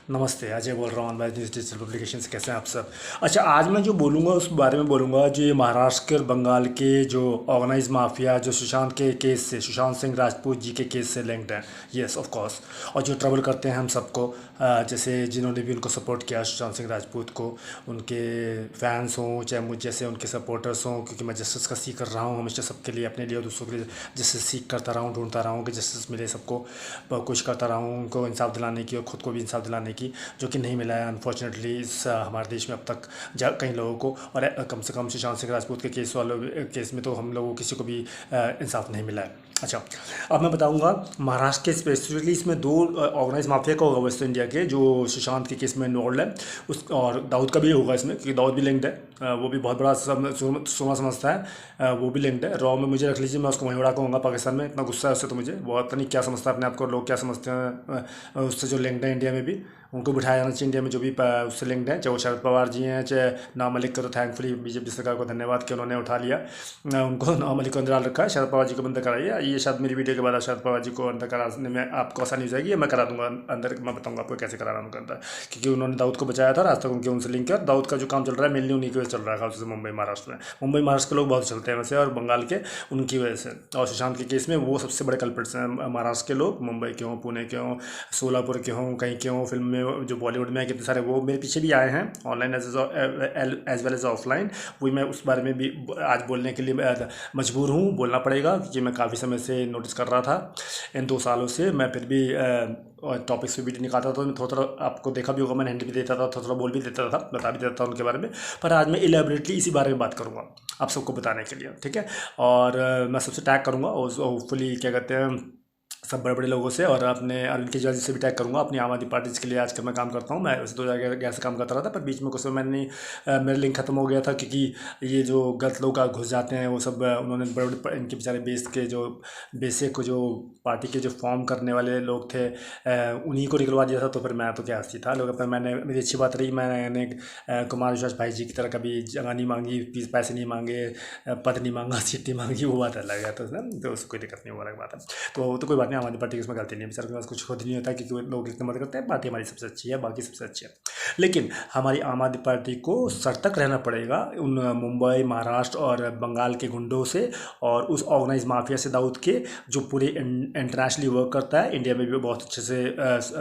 नमस्ते, अजय बोल रहा हूँ अनबाइज न्यूज़ डिजिटल पब्लिकेशन से। कैसे हैं आप सब? अच्छा, आज मैं जो बोलूँगा उस बारे में बोलूँगा जो ये महाराष्ट्र और बंगाल के जो ऑर्गेनाइज माफिया जो सुशांत के केस से, सुशांत सिंह राजपूत जी के केस से लिंक्ड हैं। Yes, of course. और जो ट्रबल करते हैं हम सबको, जैसे जिन्होंने भी उनको सपोर्ट किया, सुशांत सिंह राजपूत को, उनके फैंस हों चाहे मुझ जैसे उनके सपोर्टर्स हों, क्योंकि मैं जस्टिस का सीख कर रहा हूँ हमेशा सबके लिए, अपने लिए और दूसरों के लिए जस्टिस सीख करता रहा हूँ, ढूंढता रहा हूँ कि जस्टिस मिले सबको, कोशिश करता रहा हूँ उनको इंसाफ दिलाने की और ख़ुद को भी इंसाफ दिलाने की, जो कि नहीं मिला है अनफॉर्चुनेटली इस हमारे देश में अब तक कई लोगों को। और कम से कम सुशांत सिंह राजपूत के केस में तो हम लोगों को किसी को भी इंसाफ नहीं मिला है। अच्छा, अब मैं बताऊंगा महाराष्ट्र के स्पेसिफिकली। इसमें दो ऑर्गेनाइज माफिया का होगा वेस्ट इंडिया के, जो सुशांत के केस में इन्वॉल्व है, उस और दाऊद का भी होगा इसमें, क्योंकि दाऊद भी लिंक्ड है। वो भी बहुत बड़ा सोना समझता है। वो भी लिंक्ड है। रॉ में मुझे रख लीजिए, मैं उसको वहीं उड़ा कहूँगा पाकिस्तान में। इतना गुस्सा है उससे तो मुझे, वो पता नहीं क्या समझता है अपने आप को, लोग क्या समझते हैं उससे जो लिंक्ड है इंडिया में भी। उनको बिठाया जाना चाहिए इंडिया में जो भी उससे लिंक्ड है, चाहे वो शरद पवार जी हैं चाहे नाम मलिक का। तो थैंकफुली बीजेपी सरकार को धन्यवाद कि उन्होंने उठा लिया उनको। नाम मलिक को अंदर डाल रखा है, शरद पवार जी को बंद कराइए। ये शायद मेरी वीडियो के बाद शरद पवार जी को अंदर कराने में आपको आसानी हो जाएगी, मैं करा दूंगा अंदर। मैं बताऊंगा आपको कैसे करा रहा हूँ अंदर, क्योंकि उन्होंने दाऊद को बचाया था, आज तक उनके उनसे लिंक है। दाऊद का जो काम चल रहा है मेनली उन्हीं की वजह से चल रहा है, खासतौर से मुंबई महाराष्ट्र में। मुंबई महाराष्ट्र के लोग बहुत चलते हैं वैसे, और बंगाल के उनकी वजह से। और सुशांत के केस में वो सबसे बड़े कल्प्रिट्स हैं महाराष्ट्र के लोग, मुंबई के हों, पुणे के हों, सोलापुर के हों, कहीं के हों। फिल्म में जो बॉलीवुड में कितने सारे वो मेरे पीछे भी आए हैं, online as well as offline. वही मैं उस बारे में भी आज बोलने के लिए मजबूर हूँ, बोलना पड़ेगा, क्योंकि मैं काफ़ी समय से नोटिस कर रहा था इन 2 सालों से। मैं फिर भी टॉपिक्स पे वीडियो निकालता था, तो मैं थोड़ा थोड़ा आपको देखा भी होगा, मैंने हिंट भी देता था, थोड़ा थोड़ा बोल भी देता था, बता भी देता था उनके बारे में। पर आज मैं इलेबरेटली इसी बारे में बात करूँगा आप सबको बताने के लिए, ठीक है? और मैं सबसे टैग करूँगा, और होपफुली क्या कहते हैं, सब बड़े बड़े लोगों से, और अपने अरविंद केजरीवाल जी से भी टैग करूँगा, अपनी आम आदमी पार्टी जिसके लिए आजकल मैं काम करता हूँ। मैं वैसे 2011 से काम करता रहा था, पर बीच में कुछ समय मैंने मेरा लिंक खत्म हो गया था, क्योंकि ये जो गलत लोग घुस जाते हैं वो सब, उन्होंने बड़े बड़े इनके बेचारे बेस के जो बेसिक को जो पार्टी के जो फॉर्म करने वाले लोग थे, उन्हीं को निकलवा दिया था। तो फिर मैं तो क्या हस्ती था लोग, पर मैंने, मेरी अच्छी बात रही, मैंने कुमार विश्वास भाई जी की तरह कभी जगह नहीं मांगी, पैसे नहीं मांगे, पद नहीं मांगा, सीट नहीं मांगी, वो बात अलग है। तो उसको कोई दिक्कत नहीं, वो अलग बात है। तो कोई बात नहीं, हमारी पार्टी की उसमें गलती नहीं है, बेचारे के पास कुछ खुद नहीं होता, क्योंकि लोग इतनी मदद करते हैं। पार्टी हमारी सबसे अच्छी है, बाकी सबसे अच्छी है। लेकिन हमारी आम आदमी पार्टी को सतर्क रहना पड़ेगा उन मुंबई, महाराष्ट्र और बंगाल के गुंडों से, और उस ऑर्गेनाइज माफिया से, दाऊद के, जो पूरे इंटरनेशनली वर्क करता है, इंडिया में भी बहुत अच्छे से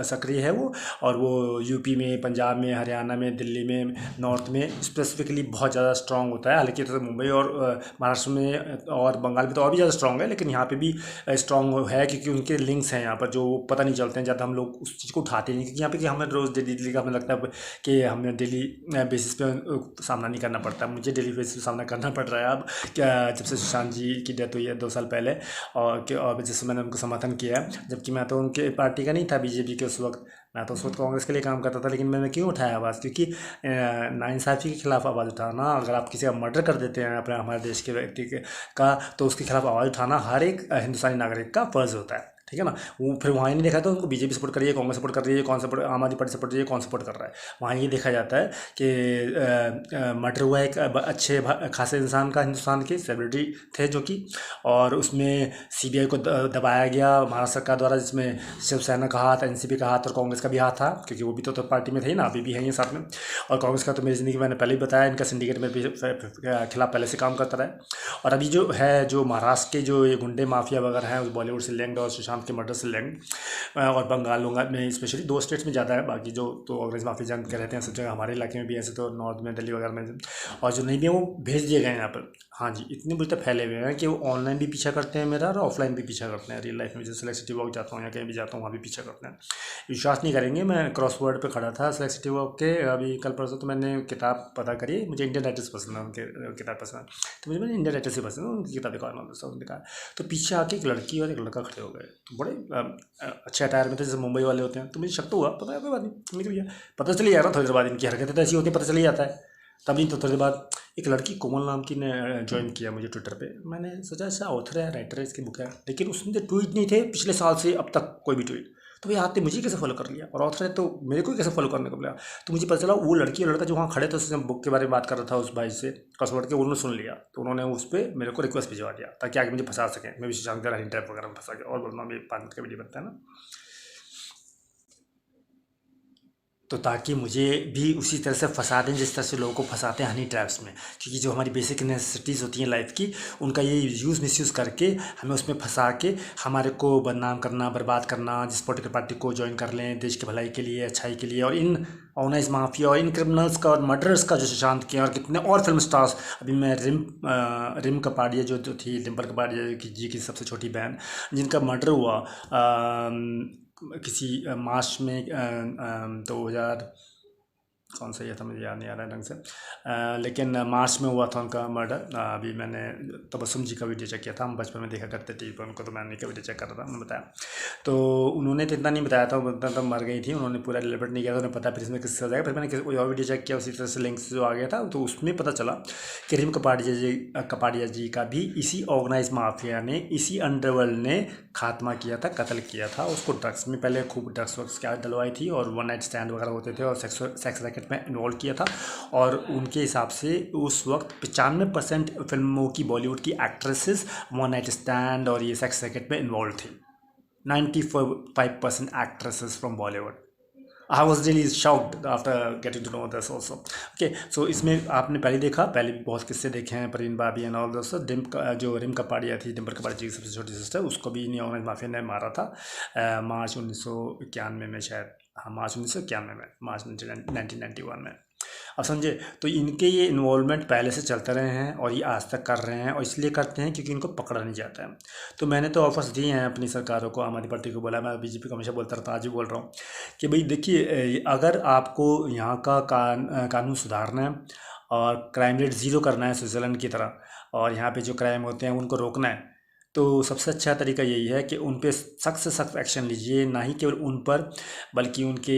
सक्रिय है वो। और वो यूपी में, पंजाब में, हरियाणा में, दिल्ली में, नॉर्थ में स्पेसिफिकली बहुत ज़्यादा स्ट्रांग होता है। हालांकि तो मुंबई और महाराष्ट्र में और बंगाल में तो और भी ज़्यादा स्ट्रांग है, लेकिन यहाँ पे भी स्ट्रांग है, क्योंकि उनके लिंक्स हैं यहाँ पर जो पता नहीं चलते हैं, ज़्यादा हम लोग उस चीज़ को उठाते नहीं, क्योंकि यहाँ पे कि हमें रोज़ डेली का हमें लगता है कि हमें डेली बेसिस पे सामना नहीं करना पड़ता। मुझे डेली बेसिस पे सामना करना पड़ रहा है अब, क्या जब से सुशांत जी की डेथ हुई है 2 साल पहले, और जिससे मैंने उनको समर्थन किया है, जबकि मैं तो उनके पार्टी का नहीं था, बीजेपी के उस वक्त। मैं तो उस वक्त कांग्रेस के लिए काम करता था, लेकिन मैंने क्यों उठाया आवाज़? क्योंकि नाइंसाफ़ी के खिलाफ आवाज़ उठाना, अगर आप किसी का मर्डर कर देते हैं अपने हमारे देश के व्यक्ति का, तो उसके खिलाफ आवाज़ उठाना हर एक हिंदुस्तानी नागरिक का फ़र्ज़ होता है, ठीक है ना? वो फिर वहाँ ही नहीं देखा तो उनको बीजेपी सपोर्ट करिए, कांग्रेस सपोर्ट कर रही है, कौन सपोर्ट, आम आदमी पार्टी सपोर्ट रही है, कौन सपोर्ट कर रहा है। वहाँ ये देखा जाता है कि मर्डर हुआ एक अच्छे खासे इंसान का, हिंदुस्तान के सेलिब्रिटी थे जो कि, और उसमें सीबीआई को दबाया गया महाराष्ट्र सरकार द्वारा, जिसमें शिवसेना का हाथ, एनसीपी का हाथ और कांग्रेस का भी हाथ था, क्योंकि वो भी तो पार्टी में थे ना, अभी भी है ये साथ में। और कांग्रेस का तो मेरी ज़िंदगी मैंने पहले ही बताया, इनका सिंडिकेट में भी खिलाफ पहले से काम करता रहा है। और अभी जो है, जो महाराष्ट्र के जो ये गुंडे माफिया वगैरह हैं, बॉलीवुड से लिंक्ड और सुशांत के मर्डर से लिंक्ड, और बंगाल में स्पेशली 2 स्टेट्स में ज़्यादा है, बाकी जो तो ऑर्गेनाइज माफिया जान के रहते हैं सब जगह, हमारे इलाके में भी ऐसे, तो नॉर्थ में, दिल्ली वगैरह में। और जो नहीं भी है वो भेज दिए गए हैं यहाँ पर। हाँ जी, इतने बुरी तरह फैले हुए हैं कि वो ऑनलाइन भी पीछा करते हैं मेरा, और ऑफलाइन भी पीछा करते हैं। रियल लाइफ में जैसे सिलेक्ट सिटी वॉक जाता हूँ या कहीं भी जाता हूँ, वहाँ भी पीछा करते हैं। विश्वास नहीं करेंगे, मैं क्रॉस वर्ड पे खड़ा था सिलेक्ट सिटी वॉक के अभी कल परसों, तो मैंने किताब पता करी, मुझे इंडियन राइटर्स पसंद है, उनके किताब पसंद है, तो मुझे मैंने इंडियन राइटर्स से पसंद है, उनकी किताबें का नॉलेज उन्होंने कहा। तो पीछे आके एक लड़की और एक लड़का खड़े हो गए, तो बड़े अच्छे अटायर में थे, जैसे मुंबई वाले होते हैं। तो मुझे शक तो हुआ, पता है कोई बात नहीं, भैया पता चली जाएगा थोड़ी देर बाद, इनकी हरकतें तो ऐसी होती है, पता चली जाता है। तभी तो थोड़ी देर बाद एक लड़की कोमल नाम की ने ज्वाइन किया मुझे ट्विटर पे। मैंने सोचा ऐसा ऑथर है, राइटर है, इसकी बुक है, लेकिन उसमें ट्वीट नहीं थे पिछले साल से अब तक कोई भी ट्वीट। तो भैया आपने मुझे कैसे फॉलो कर लिया, और ऑथर है तो मेरे को कैसे फॉलो करने को मिला? तो मुझे पता चला वो लड़की और लड़का जो वहाँ खड़े थे, उससे बुक के बारे में बात कर रहा था उस भाई से, क्रॉसवर्ड के, उन्होंने सुन लिया, तो उन्होंने उस पर मेरे को रिक्वेस्ट भिजवा दिया, ताकि आगे मुझे फंसा सकें, मैं भी सुशांत का टैप वगैरह में फंसा गया। और बोलना भी 5 मिनट का वीडियो बनता है ना। तो ताकि मुझे भी उसी तरह से फंसा दें जिस तरह से लोगों को फंसाते हैं हनी ट्रैप्स में, क्योंकि जो हमारी बेसिक नेसेसिटीज़ होती हैं लाइफ की, उनका ये यूज़ मिसयूज़ करके हमें उसमें फंसा के हमारे को बदनाम करना, बर्बाद करना, जिस पॉलिटिकल पार्टी को ज्वाइन कर लें देश की भलाई के लिए, अच्छाई के लिए। और इन ऑर्गेनाइज माफिया और इन क्रिमिनल्स का और मर्डरर्स का जो सुशांत के और कितने और फिल्म स्टार्स, अभी मैं रिम कपाड़िया जो थी, डिम्पल कपाड़िया की जी की सबसे छोटी बहन, जिनका मर्डर हुआ किसी मार्च में 2000 कौन सा ये था मुझे याद नहीं आ रहा है ढंग से, लेकिन मार्च में हुआ था उनका मर्डर। अभी मैंने तबस्सुम जी का वीडियो चेक किया था, हम बचपन में देखा करते टीवी पर उनको, तो मैंने का वीडियो चेक कर रहा था, उन्होंने बताया। तो उन्होंने तो इतना नहीं बताया था, उतना तो मर गई थी, उन्होंने पूरा रिलेटेड नहीं किया था, उन्हें पता फिर इसमें किससे हो जाएगा। फिर मैंने कोई और वीडियो चेक किया उसी तरह से लिंक से जो आ गया था, तो उसमें पता चला कि रिम कपाड़िया जी का भी इसी ऑर्गेनाइज माफिया ने, इसी अंडरवर्ल्ड ने खात्मा किया था, कत्ल किया था। उसको ड्रग्स में पहले खूब ड्रग्स वग्स क्या डलवाई थी और वन नाइट स्टैंड वगैरह होते थे और सेक्स रैकेट में इन्वॉल्व किया था। और उनके हिसाब से उस वक्त 95% फिल्मों की, बॉलीवुड की एक्ट्रेसेस वन नाइट स्टैंड और ये सेक्स रैकेट में इन्वॉल्व थी। 95% actresses from Bollywood. I was really shocked after getting to know this also. Okay, so इसमें आपने पहले देखा, पहले भी बहुत किस्से देखे हैं, परवीन भाभी एंड ऑल दोस्तों। जो रिम कपाड़िया थी, डिम्पल कपाड़िया जी की सबसे छोटी सिस्टर, उसको भी इन्हीं ऑर्गेनाइज माफिया ने मारा था मार्च 1991 में शायद, हाँ मार्च 1991 में, मार्च 1991 में। अब समझे, तो इनके ये इन्वॉल्वमेंट पहले से चलते रहे हैं और ये आज तक कर रहे हैं, और इसलिए करते हैं क्योंकि इनको पकड़ा नहीं जाता है। तो मैंने तो ऑफर्स दिए हैं अपनी सरकारों को, आम आदमी पार्टी को बोला, मैं बीजेपी को हमेशा बोलता रहता, आज भी बोल रहा हूँ कि भाई देखिए, अगर आपको यहाँ का कानून सुधारना है और क्राइम रेट ज़ीरो करना है स्विट्ज़रलैंड की तरह, और यहाँ पे जो क्राइम होते हैं उनको रोकना है, तो सबसे अच्छा तरीका यही है कि उन पे सख्त से सख्त एक्शन लीजिए। ना ही केवल उन पर, बल्कि उनके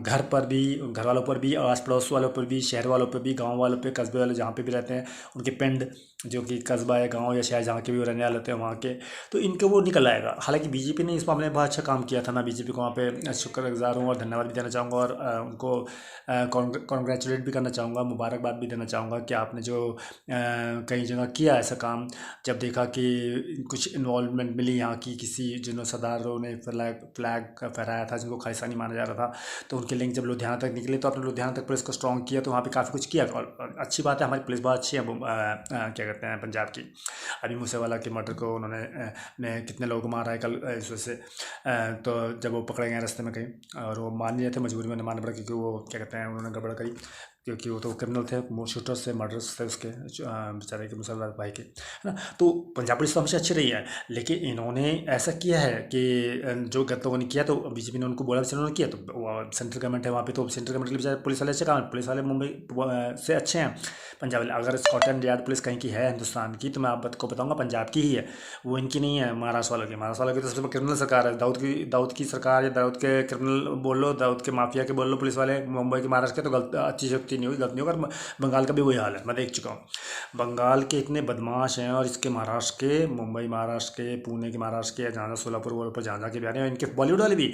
घर पर भी, घर वालों पर भी, आस पड़ोस वालों पर भी, शहर वालों पर भी, गांव वालों पे, कस्बे वाले जहाँ पे भी रहते हैं, उनके पिंड जो कि कस्बा या गांव या शहर जहाँ के भी वो रहने वाले होते हैं वहाँ के, तो इनके वो निकल आएगा। हालांकि बीजेपी ने इस मामले में बहुत अच्छा काम किया था, मैं बीजेपी को वहाँ पे शुक्रगुजार हूँ और धन्यवाद भी देना चाहूँगा, और उनको कॉन्ग्रेचुलेट भी करना चाहूँगा, मुबारकबाद भी देना चाहूँगा कि आपने जो कई जगह किया ऐसा काम। जब देखा कि कुछ इन्वॉल्वमेंट मिली यहाँ की किसी, जिन्होंने सरदारों ने फ्लैग फहराया था, जिनको खालिस्तानी माना जा रहा था, तो उनके लिंक जब लुधियाना तक निकले तो आपने लुधियाना तक पुलिस को स्ट्रॉन्ग किया, तो वहाँ पे काफ़ी कुछ किया। और अच्छी बात है, हमारी पुलिस बहुत अच्छी है क्या कहते हैं पंजाब की। अभी मूसेवाला के मर्डर को उन्होंने कितने लोगों को मारा है कल इस वजह से, तो जब वो पकड़े गए रास्ते में कहीं, और वो मान नहीं रहे थे, मजबूरी में मानना पड़ा, क्योंकि वो क्या कहते हैं उन्होंने गड़बड़ करी, क्योंकि वो तो क्रिमिनल थे, शूटर्स थे, मर्डर्स थे उसके, बेचारे के मुसलमान भाई के, है ना। तो पंजाब पुलिस तो हमेशा अच्छी रही है, लेकिन इन्होंने ऐसा किया है कि जो गलत लोगों ने किया, तो बीजेपी ने उनको बोला, उन्होंने किया, तो सेंट्रल गवर्नमेंट है वहाँ पे, तो सेंट्रल गवर्नमेंट के बेचारे पुलिस वाले अच्छे काम है, पुलिस वाले मुंबई से अच्छे हैं। पंजाब वाले, अगर स्कॉटलैंड यार्ड पुलिस कहीं की है हिंदुस्तान की, तो मैं आपको बताऊँगा पंजाब की ही है, वो इनकी नहीं है महाराष्ट्र वालों की। महाराष्ट्र वालों की तो सबसे क्रिमिनल सरकार है, दाऊद की सरकार, या दाऊद के क्रिमिनल बोल लो, दाऊद के माफिया के बोल लो पुलिस वाले, मुंबई के, महाराष्ट्र के तो गलत अच्छी शक्ति नहीं हुई, गलत नहीं होगा। बंगाल का भी वही हाल है, मैं देख चुका हूँ। बंगाल के इतने बदमाश हैं, और इसके महाराष्ट्र के, मुंबई महाराष्ट्र के, पुणे के महाराष्ट्र के, जहाँ सोलापुर वोल पर जहाँ के भी आ रहे हैं, इनके बॉलीवुड वाले भी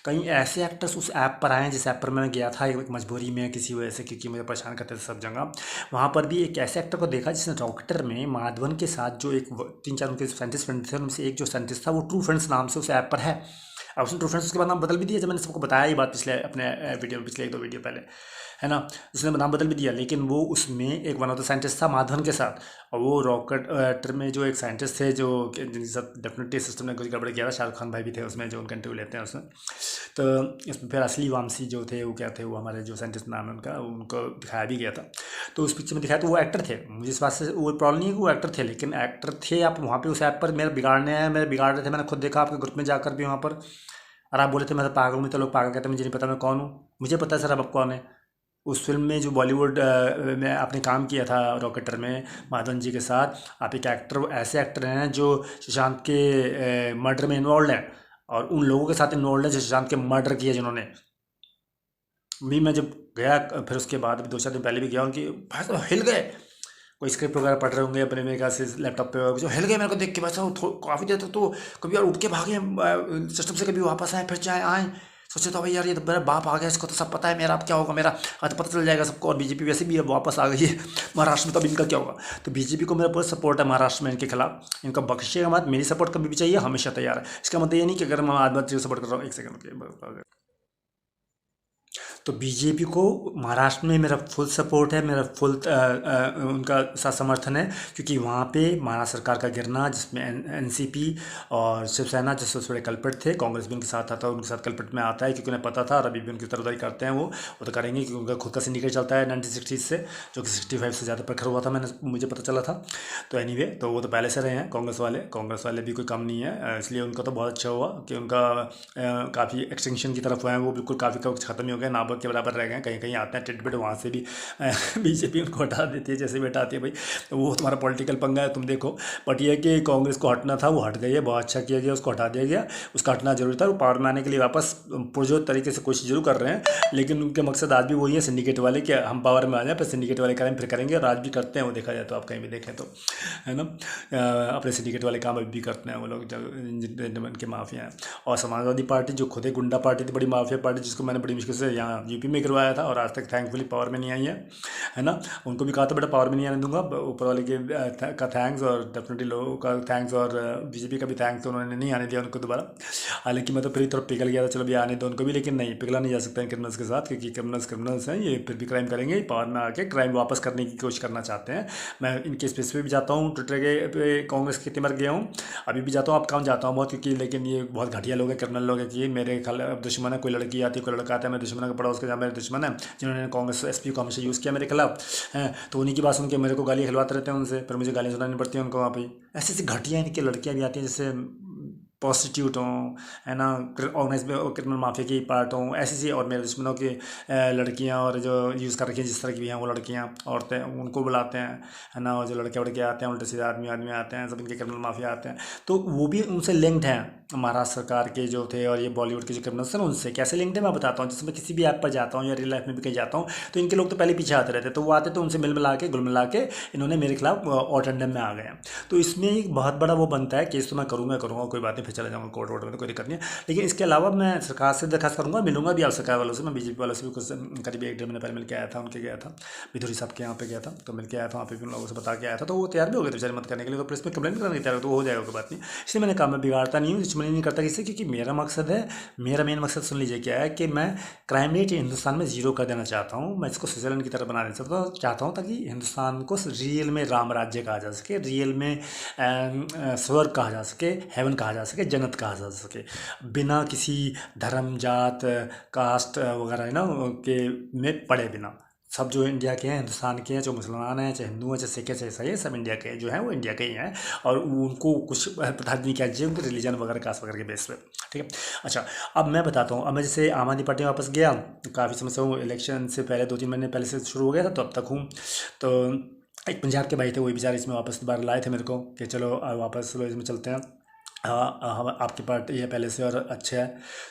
कई ऐसे एक्टर्स उस ऐप पर आए हैं, जिस ऐप पर मैं गया था एक मजबूरी में किसी वजह से, क्योंकि मुझे परेशान करते थे सब जगह। वहाँ पर भी एक ऐसे एक्टर को देखा जिसने डॉक्टर में माधवन के साथ, जो एक 3-4 उनके साइंटिस्ट फ्रेंड थे, उनमें से एक जो साइंटिस्ट था वो ट्रू फ्रेंड्स नाम से उस ऐप पर है। अब उसने ट्रू फ्रेंड्स उसके बाद नाम बदल भी दिया, जब मैंने सबको बताया ये बात पिछले अपने वीडियो में, पिछले 1-2 वीडियो पहले, है ना, उसने नाम बदल भी दिया। लेकिन वो उसमें एक वन ऑफ द साइंटिस्ट था माधवन के साथ, और वो रॉकेट में जो एक साइंटिस्ट थे, जो जिनके साथ डेफिनेटली सिस्टम ने कुछ गड़बड़ किया था, शाहरुख खान भाई भी थे उसमें, जो उनका इंटरव्यू लेते हैं उसमें। तो इसमें फिर असली वामसी जो थे, वो क्या थे, वो हमारे जो साइंटिस्ट नाम है उनका, उनको दिखाया भी गया था। तो उस पिक्चर में दिखाया, तो वो एक्टर थे, मुझे इस बात से वो प्रॉब्लम नहीं है कि वो एक्टर थे, लेकिन एक्टर थे आप वहाँ पे उस ऐप पर, मेरा बिगाड़ने हैं, मेरे बिगाड़ रहे थे, मैंने खुद देखा आपके ग्रुप में जाकर भी वहाँ पर। और आप बोले थे मैं तो पागल हूँ, तो लोग पागल कहते हैं, मुझे नहीं पता मैं कौन हूँ, मुझे पता है सर अब कौन है। उस फिल्म में जो बॉलीवुड में आपने काम किया था रॉकेटर में माधवन जी के साथ, आप एक एक्टर, ऐसे एक्टर हैं जो सुशांत के मर्डर में इन्वॉल्व हैं, और उन लोगों के साथ इन्वॉल्व हैं जो सुशांत के मर्डर किया जिन्होंने। भी मैं जब गया, फिर उसके बाद भी 2-4 दिन पहले भी गया, उनकी भाई साहब हिल गए, कोई स्क्रिप्ट वगैरह पढ़ रहे होंगे अपने मेरे ख्याल से लैपटॉप पे, जो हिल गए मेरे को देख के, बस काफ़ी देर तक तो कभी और उठ के भागे सिस्टम से, कभी वापस आए, फिर चाहे आए, सोचे तो भाई यार ये तो मेरा बाप आ गया, इसको तो सब पता है मेरा अब क्या होगा, मेरा आज तो पता चल जाएगा सबको। और बीजेपी वैसे भी अब वापस आ गई है महाराष्ट्र में, तो अब इनका क्या होगा। तो बीजेपी को मेरा पूरा सपोर्ट है महाराष्ट्र में इनके खिलाफ, इनका बख्शिएगा मत, मेरी सपोर्ट कभी भी चाहिए, हमेशा तैयार है। इसका मतलब ये नहीं कि अगर मैं आदमी सपोर्ट कर रहा हूँ, एक सेकंड तो बीजेपी को महाराष्ट्र में मेरा फुल सपोर्ट है, मेरा फुल उनका साथ समर्थन है, क्योंकि वहाँ पे महाराष्ट्र सरकार का गिरना, जिसमें एनसीपी और शिवसेना जो सबसे बड़े कल्पित थे, कांग्रेस भी उनके साथ आता है, उनके साथ कल्पित में आता है, क्योंकि उन्हें पता था और अभी भी उनकी तरफदारी करते हैं। वो तो करेंगे, क्योंकि उनका खुद का सिंडिकेट चलता है 1960 से, जो कि 65 से ज़्यादा प्रखर हुआ था, मुझे पता चला था। तो एनीवे, तो वो तो पहले से रहे हैं कांग्रेस वाले भी कोई कम नहीं है, इसलिए उनका तो बहुत अच्छा हुआ कि उनका काफ़ी एक्सटिंक्शन की तरफ हुआ है, वो बिल्कुल काफ़ी ख़त्म ही हो गए, नाबक के बराबर रह गए। कहीं कहीं आते हैं टिटबिट, वहाँ से भी बीजेपी उनको हटा देती है, जैसे भी हटाती है भाई, तो वो तुम्हारा पॉलिटिकल पंगा है, तुम देखो। बट ये कि कांग्रेस को हटना था, वो हट गई है, बहुत अच्छा किया गया, उसको हटा दिया गया, उसका हटना जरूरी था। वो पावर में आने के लिए वापस पुरजोर तरीके से कोशिश जरूर कर रहे हैं, लेकिन उनके मकसद आज भी वही है सिंडिकेट वाले, कि हम पावर में आ जाए, फिर सिंडिकेट वाले काम फिर करेंगे, और आज भी करते हैं वो, देखा जाए तो आप कहीं भी देखें तो, है ना, अपने सिंडिकेट वाले काम अभी भी करते हैं वो लोग, जब के माफिया हैं। और समाजवादी पार्टी जो खुद एक गुंडा पार्टी थी, बड़ी माफिया पार्टी, जिसको मैंने बड़ी मुश्किल से यहाँ यूपी में करवाया था, और आज तक थैंकफुली पावर में नहीं आई है ना। उनको भी कहा था बेटा पावर में नहीं आने दूंगा, ऊपर वाले के का थैंक्स, और डेफिनेटली लोगों का थैंक्स, और बीजेपी का भी थैंक्स, तो उन्होंने नहीं आने दिया उनको दोबारा। हालांकि मैं तो फिर थोड़ा पिघल गया था, चलो भी आने दो उनको भी, लेकिन नहीं, पिघला नहीं जा सकता है क्रिमिनल्स के साथ, क्योंकि क्रिमिनल्स हैं, ये फिर भी क्राइम करेंगे, पावर में आके क्राइम वापस करने की कोशिश करना चाहते हैं। मैं इनके स्पेस पे भी जाता हूँ, ट्विटर के पे कांग्रेस के मर गया हूँ, अभी भी जाता हूँ, आप काम जाता हूँ बहुत, क्योंकि लेकिन ये बहुत घटिया लोग हैं, क्रिमिनल लोग हैं, कि मेरे खिलाफ दुश्मन है, कोई लड़की आती है, कोई लड़का आता है, मैं दुश्मन का पड़ा, उसके जहाँ मेरे दुश्मन है, जिन्होंने कांग्रेस एसपी को हमेशा यूज़ किया मेरे खिलाफ हैं, तो उन्हीं की बात सुन के मेरे को गाली खिलवाते रहते हैं उनसे, फिर मुझे गालियाँ सुनानी पड़ती हैं उनको वहाँ पे। ऐसी ऐसी घटिया इनकी लड़कियाँ भी आती हैं, जैसे प्रोस्टिट्यूट हों, है ना, ऑर्गेनाइज क्रिमिनल माफिया की पार्ट हों, ऐसी सी, और मेरे दुश्मनों की लड़कियां, और जो यूज़ कर रखी हैं जिस तरह की भी हैं वो लड़कियां, औरतें, उनको बुलाते हैं, है ना, और जो लड़के वड़के आते हैं, उल्टे सीधे आदमी आते हैं, सब इनके क्रिमिनल माफिया आते हैं, तो वो भी उनसे लिंक्ड हैं, महाराष्ट्र सरकार के जो थे, और ये बॉलीवुड के जो क्रिमिनल्स हैं उनसे कैसे लिंक्ड है मैं बताता हूँ। जैसे मैं किसी भी ऐप पर जाता हूँ या रियल लाइफ में भी कहीं जाता हूँ, तो इनके लोग तो पहले पीछे आते रहते, तो वो आते तो उनसे मिल मिला के, घुल मिला के इन्होंने मेरे खिलाफ ऑटंडम में आ गए हैं। तो इसमें एक बहुत बड़ा वो बनता है, केस तो मैं करूँगा कोई बात नहीं, फिर चला जाऊँगा कोर्ट वोर्ट में, तो कोई दिक्कत नहीं है। लेकिन इसके अलावा मैं सरकार से दरखास्त करूँगा, मिलूंगा भी आप सरकार वालों से, मैं बीजेपी वालों से भी कुछ करीब 1 डेढ़ महीने पहले मिल के आया था, उनके गया था, बिधुरी साहब के यहाँ पे गया था, तो मिल के आया था, वहाँ पे भी उन लोगों से बता के आया था, तो वो तैयार भी हो गए थे बेचारे मत करने के लिए, तो पुलिस में कंप्लेंट करने तैयार हो, तो हो जाएगा कोई बात नहीं। इसलिए मैंने कहा मैं बिगाड़ता नहीं हूँ, दुश्मनी नहीं करता किसी, क्योंकि मेरा मकसद है, मेरा मेन मकसद सुन लीजिए क्या है, कि मैं क्राइम रेट हिंदुस्तान में जीरो कर देना चाहता हूँ, मैं इसको स्विट्जरलैंड की तरह बना देना चाहता हूँ, ताकि हिंदुस्तान को रियल में राम राज्य कहा जा सके, रियल में स्वर्ग कहा जा सके, हेवन कहा जा सके, जन्नत कहा जा सके, बिना किसी धर्म, जात, कास्ट वगैरह है ना के में पड़े बिना। सब जो इंडिया के हैं, हिंदुस्तान के हैं, जो मुसलमान हैं, चाहे हिंदू हैं, चाहे सिख हैं, चाहे ईसाई हैं, सब इंडिया के जो हैं वो इंडिया के ही हैं, और उनको कुछ प्रधान नहीं किया चाहिए उनके रिलीजन वगैरह कास्ट वगैरह के बेस पे, ठीक है। अच्छा, अब मैं बताता हूँ, अब मैं जैसे आम आदमी पार्टी में वापस गया, तो काफ़ी समय से हूँ, इलेक्शन से पहले 2-3 महीने पहले से शुरू हो गया था, तो अब तक हूँ। तो एक पंजाब के भाई थे, वही बेचारे इसमें वापस दोबारा लाए थे मेरे को, कि चलो वापस इसमें चलते हैं, हम आपकी पार्टी है पहले से और अच्छा है,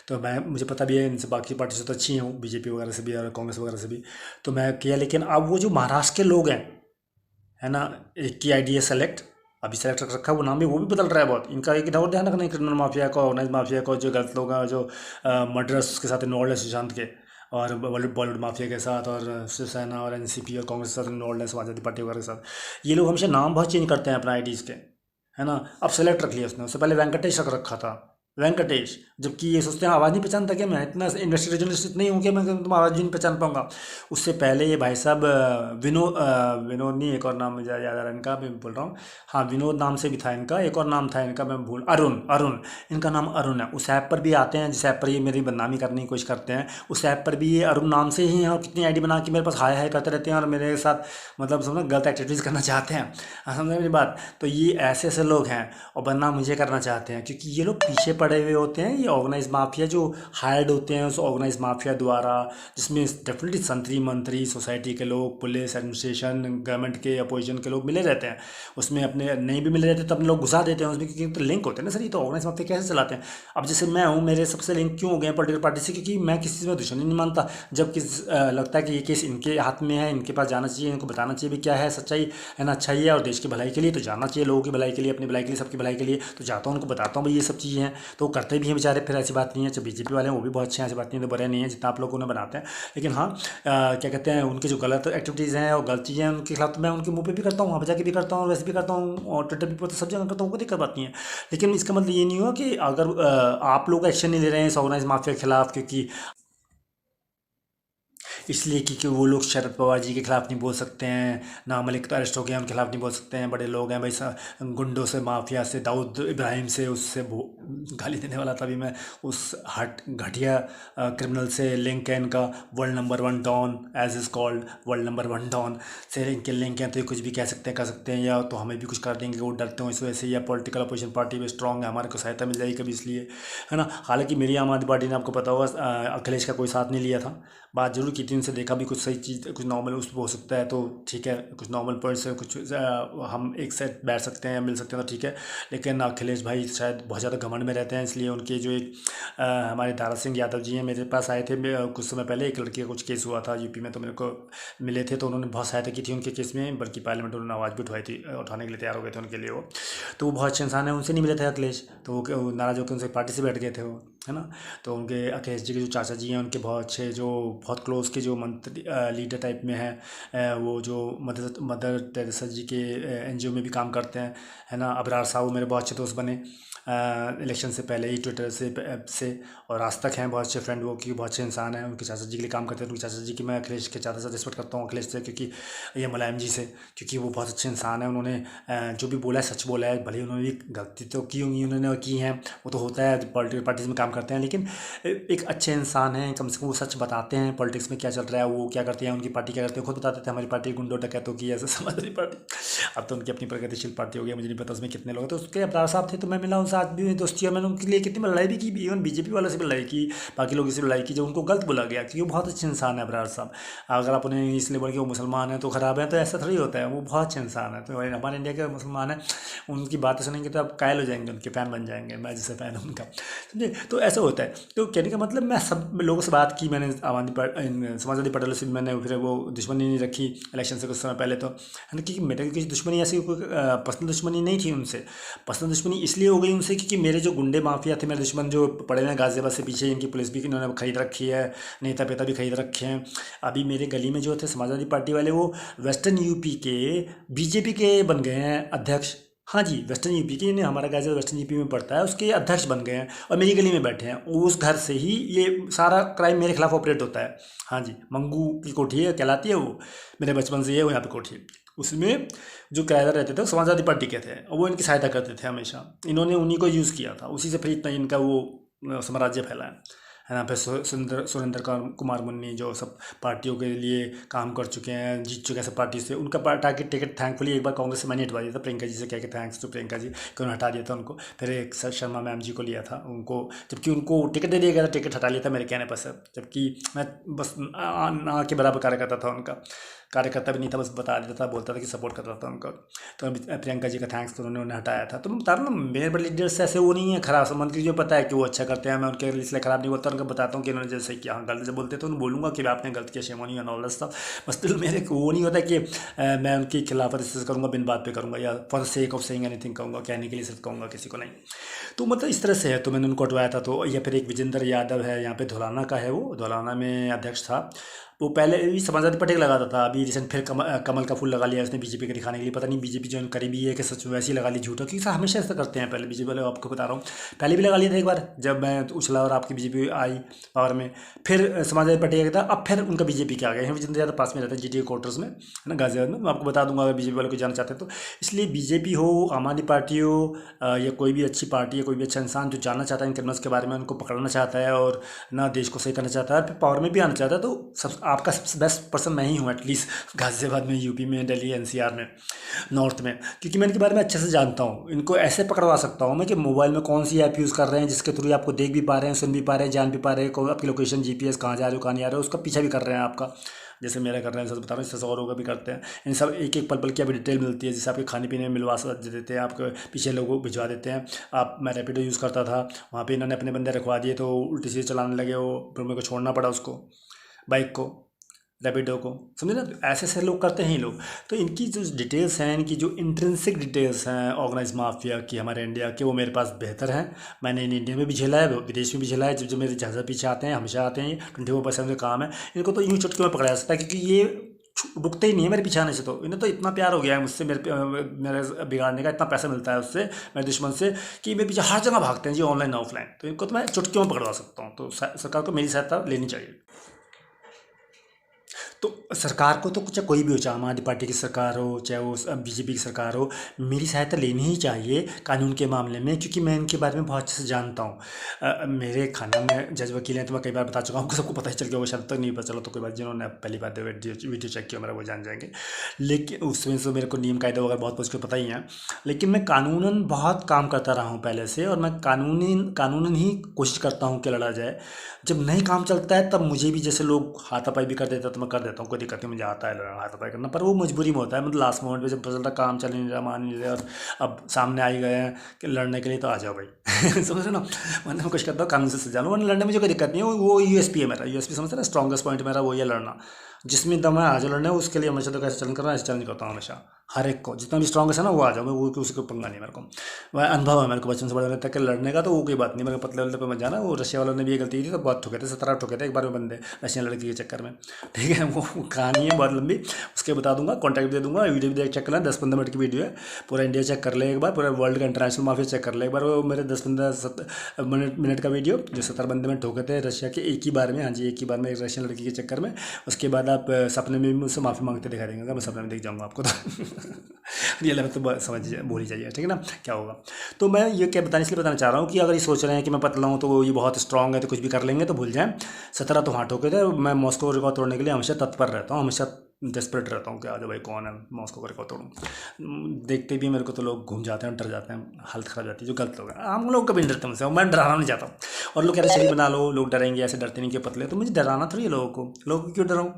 तो मुझे पता भी है इनसे, बाकी पार्टी से तो अच्छी हूँ, बीजेपी वगैरह से भी और कांग्रेस वगैरह से भी, तो मैं किया। लेकिन अब वो जो महाराष्ट्र के लोग हैं, है ना, एक की आईडी है सेलेक्ट, अभी सेलेक्ट रख रखा है, वो नाम भी वो भी बदल रहा है बहुत, इनका एक और ध्यान रखना है, क्रिमिनल माफिया का, ऑर्गेनाइज माफिया का, जो गलत लोग हैं, जो मर्डरर्स के साथ इन्वॉल्व है सुशांत के, और बॉलीवुड माफिया के साथ, और शिवसेना और एनसीपी और कांग्रेस के साथ इन्वॉल्व है, समाजवादी पार्टी वगैरह के साथ, ये लोग हमेशा नाम बहुत चेंज करते हैं अपना आईडीज़ के, है ना। अब सेलेक्ट रख लिया उसने, उससे पहले वेंकटेश रख रखा था, वेंकटेश, जबकि ये सोचते हैं आवाज़ नहीं पहचानता, कि मैं इतना इन्वेस्टिगेशन नहीं हूँ कि मैं तुम आवाज़ नहीं पहचान पाऊंगा। उससे पहले ये भाई साहब विनोद नहीं, एक और नाम मुझे याद आ रहा है इनका, मैं बोल रहा हूँ, हाँ विनोद नाम से भी था इनका, एक और नाम था इनका, मैं भूल, अरुण, इनका नाम अरुण है। उस ऐप पर भी आते हैं जिस ऐप पर ये मेरी बदनामी करने की कोशिश करते हैं, उस ऐप पर भी ये अरुण नाम से ही हैं, और कितनी आईडी बना के मेरे पास हाय हाय करते रहते हैं, और मेरे साथ मतलब समझो गलत एक्टिविटीज़ करना चाहते हैं, समझे मेरी बात। तो ये ऐसे ऐसे लोग हैं, और बदनाम मुझे करना चाहते हैं, क्योंकि ये लोग पीछे पड़े हुए होते हैं, ये ऑर्गेनाइज माफिया जो हायर्ड होते हैं उस ऑर्गेनाइज माफिया द्वारा, जिसमें डेफिनेटली संतरी मंत्री, सोसाइटी के लोग, पुलिस, एडमिनिस्ट्रेशन, गवर्नमेंट के, अपोजिशन के लोग मिले रहते हैं, उसमें अपने नहीं भी मिले रहते तो अपने लोग घुसा देते हैं उसमें, क्योंकि तो लिंक होते हैं ना सर, ये तो ऑर्गेनाइज माफिया कैसे चलाते हैं। अब जैसे मैं हूँ, मेरे सबसे लिंक क्यों हो गए हैं पॉलिटिकल पार्टी से, क्योंकि मैं किसी से दुश्मनी नहीं मानता, जब लगता है कि ये केस इनके हाथ में है, इनके पास जाना चाहिए, इनको बताना चाहिए भी क्या है सच्चाई, है ना, अच्छाई है, और देश की भलाई के लिए तो जाना चाहिए, लोगों की भलाई के लिए, अपनी भलाई के लिए, सबकी भलाई के लिए, तो जाता हूँ उनको बताता हूँ भाई ये सब चीज़ें हैं, तो वो करते भी हैं बेचारे, फिर ऐसी बात नहीं है। जो बीजेपी वाले हैं वो भी बहुत अच्छे हैं, ऐसी बात नहीं है, तो बुरे नहीं है जितना आप लोग उन्हें बनाते हैं। लेकिन हाँ, क्या कहते हैं, उनके जो गलत एक्टिविटीज़ हैं और गलत चीज़ें हैं उनके खिलाफ तो मैं उनके मुँह पे भी करता हूँ, वहाँ पर जाके भी करता हूँ, और वैसे भी करता हूँ, और ट्विटर भी पर सब जगह करता हूँ, कोई दिक्कत बात नहीं है। लेकिन इसका मतलब ये नहीं हुआ कि अगर आप लोग एक्शन नहीं ले रहे हैं इस ऑर्गेनाइज माफिया के खिलाफ, क्योंकि इसलिए क्योंकि वो लोग शरद पवार जी के खिलाफ नहीं बोल सकते हैं, ना मलिक तो अरेस्ट हो गए उनके खिलाफ नहीं बोल सकते हैं, बड़े लोग हैं भाई, गुंडों से, माफिया से, दाऊद इब्राहिम से, उससे गाली देने वाला था अभी मैं, उस हट घटिया क्रिमिनल से लिंक है इनका, world number one don as is called, world number one don से इनके लिंक हैं, तो ये कुछ भी कह सकते हैं, कर सकते हैं, या तो हमें भी कुछ कर देंगे, वो डरते हो इस वजह से, या पॉलिटिकल अपोजिशन पार्टी भी स्ट्रांग है, हमारे को सहायता मिल जाएगी कभी, इसलिए, है ना। हालांकि मेरी आम आदमी पार्टी ने, आपको पता होगा, अखिलेश का कोई साथ नहीं लिया था, बात जरूर की थी उनसे, देखा भी कुछ सही चीज़, कुछ नॉर्मल उस हो सकता है तो ठीक है, कुछ नॉर्मल पॉइंट से कुछ हम एक साथ बैठ सकते हैं, मिल सकते हैं तो ठीक है, लेकिन अखिलेश भाई शायद बहुत ज़्यादा घमंड में रहते हैं, इसलिए उनके जो एक हमारे दारा सिंह यादव जी हैं, मेरे पास आए थे कुछ समय पहले, एक लड़की का कुछ केस हुआ था यूपी में, तो मेरे को मिले थे, तो उन्होंने बहुत सहायता की थी उनके केस में, बल्कि पार्लियामेंट उन्होंने आवाज़ भी उठवाई थी, उठाने के लिए तैयार हो गए थे उनके लिए वो, तो वो बहुत अच्छे इंसान है, उनसे नहीं मिले थे अखिलेश, तो वो नाराज़ होकर उनसे पार्टी से बैठ गए थे वो, है ना। तो उनके अखिलेश जी के जो चाचा जी हैं, उनके बहुत अच्छे, जो बहुत क्लोज के जो मंत्री लीडर टाइप में हैं, वो जो मदर मदर टेरेसा जी के एनजीओ में भी काम करते हैं, है ना। अबरार साहब मेरे बहुत अच्छे दोस्त बने इलेक्शन से पहले ही, ट्विटर से, और आज तक हैं बहुत अच्छे फ्रेंड वो, क्योंकि बहुत अच्छे इंसान हैं, उनके चाचा जी के लिए काम करते हैं, उनके चाचा जी की मैं अखिलेश के चाचा से रिस्पेक्ट करता हूँ, अखिलेश से, क्योंकि ये मुलायम जी से, क्योंकि वो बहुत अच्छे इंसान हैं, उन्होंने जो भी बोला है सच बोला है, भले ही उन्होंने भी गलती तो की होंगी, उन्होंने की हैं, वो तो होता है, पॉलिटिकल पार्टीज में काम करते हैं, लेकिन एक अच्छे इंसान हैं, कम से कम वो सच बताते हैं, पॉलिटिक्स में क्या चल रहा है, वो क्या करते हैं, उनकी पार्टी क्या करते हैं, खुद बताते थे, हमारी पार्टी गुंडों डकैतों की, ऐसे समाजवादी पार्टी, अब तो उनकी अपनी प्रगतिशील पार्टी हो गई, मुझे नहीं पता उसमें कितने लोग, तो उसके अबरार साहब थे, तो मैं मिला उनसे, आज भी दोस्ती है, मैंने उनके लिए कितनी लड़ाई भी की, इवन बीजेपी वालों से भी लड़ाई की, बाकी लोगों से भी लड़ाई की, जब उनको गलत बोला गया, क्योंकि वो बहुत अच्छे इंसान है अबरार साहब, अगर आप उन्हें इसलिए बोल के वो मुसलमान है तो ख़राब है, तो ऐसा थोड़ी होता है, वो बहुत अच्छे इंसान है, तो हमारे इंडिया के मुसलमान है, उनकी बातें सुनेंगे तो आप कायल हो जाएंगे, उनके फ़ैन बन जाएंगे, मैं जैसे फ़ैन हूँ उनका, समझे। तो ऐसा होता है, तो कहने का मतलब, मैं सब लोगों से बात की मैंने, आम आदमी समाजवादी पार्टी से भी मैंने, फिर वो दुश्मनी नहीं रखी इलेक्शन से कुछ समय पहले, तो है ना, क्योंकि मेरे किसी दुश्मनी ऐसी कोई पर्सनल दुश्मनी नहीं थी उनसे, पर्सनल दुश्मनी इसलिए हो गई उनसे क्योंकि मेरे जो गुंडे माफिया थे, मेरे दुश्मन जो पड़े हुए हैं गाजियाबाद से पीछे, इनकी पुलिस भी इन्होंने खरीद रखी है, नेता पेता भी खरीद रखे हैं, अभी मेरे गली में जो थे समाजवादी पार्टी वाले, वो वेस्टर्न यूपी के बीजेपी के बन गए हैं अध्यक्ष, हाँ जी, वेस्टर्न यूपी के, इन्हें, हमारा गाजियाबाद वेस्टर्न यूपी में पड़ता है, उसके अध्यक्ष बन गए हैं, और मेरी गली में बैठे हैं, उस घर से ही ये सारा क्राइम मेरे खिलाफ ऑपरेट होता है, हाँ जी, मंगू की कोठी है कहलाती है वो, मेरे बचपन से ये वो यहाँ पे कोठी, उसमें जो किराएदार रहते थे वो समाजवादी पार्टी के थे, और वो इनकी सहायता करते थे हमेशा, इन्होंने उन्हीं को यूज़ किया था, उसी से फिर इतना इनका वो साम्राज्य फैला है ना। फिर सुरेंद्र कुमार मुन्नी, जो सब पार्टियों के लिए काम कर चुके हैं, जीत चुके हैं सब पार्टी से, उनका पार्टी टिकट थैंकफुली एक बार कांग्रेस से मैंने हटवा दिया था, प्रियंका जी से कह के, थैंक्स टू प्रियंका जी कि उन्होंने हटा दिया था उनको, फिर एक शर्मा मैम जी को लिया था उनको, जबकि उनको टिकट दे दिया गया था, टिकट हटा लिया था मेरे कहने पर सर, जबकि मैं बस ना के बराबर कार्यकर्ता था उनका, कार्यकर्ता भी नहीं था, बस बता देता था, बोलता था कि सपोर्ट करता था उनका, तो प्रियंका जी का थैंक्स, तो उन्होंने हटाया था। तो मैं बता रहा हूँ ना, मेरे बड़े लीडर्स ऐसे वो नहीं है खराब संबंध की, जो पता है कि वो अच्छा करते हैं, मैं उनके इसलिए खराब नहीं बोलता, उनको बताता हूँ कि उन्होंने जैसे किया, हाँ गलत जब बोलते तो उन्हें बोलूँगा कि आपने गलत किया, शेमोनी एंड ऑल दैट स्टफ, बस स्टिल मेरे को वो नहीं होता कि मैं उनकी खिलाफत इससे करूँगा, बिन बात पे करूँगा, या for the sake of saying anything कहूँगा, कहने के लिए सिर्फ कहूँगा, किसी को नहीं। तो मतलब इस तरह से है, तो मैंने उनको हटवाया था। तो या फिर एक विजेंद्र यादव है, यहाँ पे धौलाना का है, वो धौलाना में अध्यक्ष था, वो पहले भी समाजवादी पार्टी का लगाता था, अभी रिसेंट फिर कमल का फूल लगा लिया उसने बीजेपी के दिखाने के लिए, पता नहीं बीजेपी ज्वाइन करी भी है कि सच वैसे ही लगा ली झूठा, क्योंकि हमेशा ऐसा करते हैं, पहले बीजेपी वाले, आपको बता रहा हूँ, पहले भी लगा लिया था एक बार जब मैं उछला और आपकी बीजेपी आई पावर में, फिर समाजवादी पार्टी का था, अब फिर उनका बीजेपी के आ गए हैं, विजेंद्र यादव पास में रहते हैं जीटीए क्वार्टर्स में, है ना, गाजियाबाद में, मैं आपको बता दूंगा अगर बीजेपी वाले को जाना चाहते हैं तो। इसलिए बीजेपी हो, आम आदमी पार्टी हो, या कोई भी अच्छी पार्टी है, कोई भी अच्छा इंसान जो जानना चाहता है इन क्रिमिनल्स के बारे में, उनको पकड़ना चाहता है और ना देश को सही करना चाहता है, फिर पावर में भी आना चाहता है, तो सब आपका सबसे बेस्ट पर्सन मैं ही हूँ, एटलीस्ट गाजियाबाद में, यूपी में, दिल्ली एनसीआर में, नॉर्थ में, क्योंकि मैं इनके बारे में अच्छे से जानता हूँ, इनको ऐसे पकड़वा सकता हूँ मैं कि मोबाइल में कौन सी ऐप यूज़ कर रहे हैं, जिसके थ्रू आपको देख भी पा रहे हैं, सुन भी पा रहे हैं, जान भी पा रहे हैं, आपकी लोकेशन जीपीएस कहाँ जा रहे हो, कहाँ नहीं आ रहे हो, उसका पीछा भी कर रहे हैं आपका, जैसे मेरा कर रहे हैं, सच बता रहा हूँ, इससे औरों का भी करते हैं, इन सब एक एक पल पल की अभी डिटेल मिलती है, जैसे आपके खाने पीने में मिलवा देते हैं, आपके पीछे लोगों को भिजवा देते हैं। आप, मैं रैपिडो यूज़ करता था, वहाँ पे इन्होंने अपने बंदे रखवा दिए, तो उल्टी सीधे चलाने लगे वो, फिर मेरे को छोड़ना पड़ा उसको, बाइक को, रैपिडो को, समझे ना। तो ऐसे ऐसे लोग करते हैं ही लोग। तो इनकी जो डिटेल्स हैं, इनकी जो इंट्रिंसिक डिटेल्स हैं ऑर्गेनाइज माफिया की हमारे इंडिया के, वो मेरे पास बेहतर हैं। मैंने इन इंडिया में भी झेला है, विदेश में भी झेला है। जब जब मेरे जहाज़ पीछे आते हैं, हमेशा आते हैं, 24/7 का काम है। इनको तो यूँ चुटकी में पकड़ा जा सकता है, क्योंकि ये रुकते ही नहीं है मेरे पीछे आने से। तो इन्हें तो इतना प्यार हो गया है मुझसे, मेरे बिगाड़ने का इतना पैसा मिलता है उससे, मेरे दुश्मन से, कि मेरे पीछे हर जगह भागते हैं जी, ऑनलाइन ऑफलाइन। तो इनको तो मैं चुटकियों में पकड़वा सकता हूँ। तो सरकार को मेरी सहायता लेनी चाहिए। तो सरकार को तो चाहे कोई भी हो, चाहे आम आदमी पार्टी की सरकार हो, चाहे वो बीजेपी की सरकार हो, मेरी सहायता लेनी ही चाहिए कानून के मामले में, क्योंकि मैं इनके बारे में बहुत अच्छे से जानता हूँ। मेरे खाना में जज वकील हैं, तो मैं कई बार बता चुका हूँ, सबको पता ही चल गया वो, शायद तक नहीं पता चला तो कोई बात, जिन्होंने पहली बार वीडियो चेक किया मेरा वो जान जाएंगे। लेकिन उसमें से मेरे को नियम कायदे वगैरह बहुत कुछ पता ही है, लेकिन मैं कानूनन बहुत काम करता रहा हूँ पहले से, और मैं कानूनन ही कोशिश करता हूँ कि लड़ा जाए। जब नहीं काम चलता है तब मुझे भी, जैसे लोग हाथापाई भी कर देते हैं तो मैं कर देता हूँ, कोई दिक्कत नहीं, मुझे आता है लड़ना हाथापाई करना, पर वो मजबूरी में होता है। मतलब लास्ट मोमेंट पे जब पता चलता है काम चल नहीं रहा, मान नहीं रहा, और अब सामने आ ही गए हैं कि लड़ने के लिए, तो आ जाओ भाई समझ रहे हो ना। मैं कोशिश करता हूँ कानून से सजा लूँ, वरना लड़ने में मुझे कोई दिक्कत नहीं है। वो यूएसपी है मेरा, यूएसपी समझते हैं ना, स्ट्रॉन्गेस्ट पॉइंट मेरा वही है, लड़ना। जिसमें दम है आ जाओ लड़ने, उसके लिए हमेशा तो कैसे चैलेंज करना, ऐसे चैलेंज करता हूँ हमेशा। हर एक को जितना भी स्ट्रॉन्गेस्ट है ना वो आ जाओ, मैं वो उसको पंगा नहीं मेरे को। वह अनुभव है मेरे को बचपन से बड़ा रहता है कि लड़ने का, तो वो कोई बात नहीं, मेरे को पतले वाले पे मत जाना। वो रशिया वालों ने भी ये गलती की थी, तो बहुत ठोके थे, 17 ठोके थे एक बार में बंदे, रशियन लड़की के चक्कर में। ठीक है, वो कहानी है बहुत लंबी, उसके बता दूंगा, कॉन्टैक्ट दे दूंगा, वीडियो भी देख चेक कर लें, 10-15 मिनट की वीडियो है। पूरा इंडिया चेक कर ले एक बार, पूरा वर्ल्ड का इंटरनेशनल माफिया चेक कर ले एक बार। वो मेरे 10-15 मिनट का वीडियो, जो 70 बंदे में ठोके थे रशिया के एक ही बार में, हाँ जी एक ही बार में, एक रशियन लड़की के चक्कर में। उसके बाद आप सपने में भी मुझसे माफ़ी मांगते दिखा देंगे, मैं सपने में देख जाऊँगा आपको तो रियल में तो समझ बोल ही जाइए, ठीक है ना, क्या होगा। तो मैं ये क्या बताने इसलिए बताना चाह रहा हूँ कि अगर ये सोच रहे हैं कि मैं पतला हूँ तो ये बहुत स्ट्रांग है तो कुछ भी कर लेंगे, तो भूल जाएं। 17 तो हाँ ठोके थे। मैं मॉस्को रिकॉर्ड तोड़ने के लिए हमेशा तत्पर रहता हूँ, हमेशा डेस्परेट रहता हूँ कि आ जाओ भाई, कौन है मॉस्को का रिकॉर्ड तोड़ूँ। देखते भी मेरे को तो लोग घूम जाते हैं, डर जाते हैं, हालत खराब जाती है, जो गलत लोग हैं। हम लोग कभी नहीं डरते मुझसे, मैं डराना नहीं चाहता। और लोग कह रहे शरीर बना लो, लोग डरेंगे, ऐसे डरते नहीं कि पतले, तो मुझे डराना थोड़ी है लोगों को क्यों डराऊँ।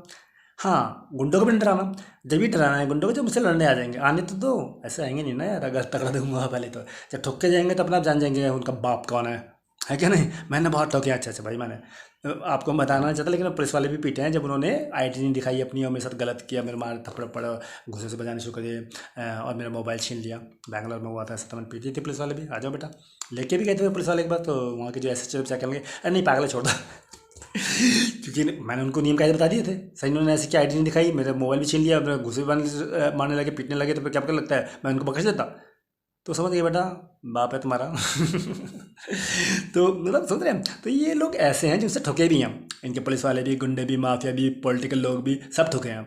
हाँ, गुंडों को भी नहीं डराना, जब भी डराना है गुंडों को जब मुझसे लड़ने आ जाएंगे, आने तो दो, ऐसे आएंगे नहीं ना यार, अगर तगड़ा दूंगा पहले तो। जब ठोक के जाएंगे तो अपना आप जान जाएंगे उनका बाप कौन है क्या नहीं। मैंने बहुत ठोके, अच्छा अच्छा भाई, मैंने आपको बताना नहीं चाहता, लेकिन पुलिस वाले भी पीटे हैं जब उन्होंने आईडी नहीं दिखाई अपनी और मेरे साथ गलत किया, मेरे मार थप्पड़ पड़ा, घुसे से बजाने शुरू कर दिए, और मेरा मोबाइल छीन लिया। बैंगलोर में हुआ था ऐसा, तो मैंने पीटी थी पुलिस वाले भी, आ जाओ बेटा, लेके भी गए थे पुलिस वाले एक बार, तो वहाँ के जो एसएचओ चेक करेंगे, अरे नहीं पागल है, छोड़ दो क्योंकि मैंने उनको नियम कायदे बता दिए थे। सही उन्होंने ऐसी क्या आईडी नहीं दिखाई, मेरा मोबाइल भी छीन लिया, मेरे घुसे भी मारने लगे, पीटने लगे, तो फिर क्या पता लगता है मैं उनको बख्श देता। तो समझ गए बेटा, बाप है तुम्हारा तो मतलब समझ रहे हैं, तो ये लोग ऐसे हैं जिनसे ठुके भी हैं, इनके पुलिस वाले भी, गुंडे भी, माफिया भी, पॉलिटिकल लोग भी, सब ठुके हैं।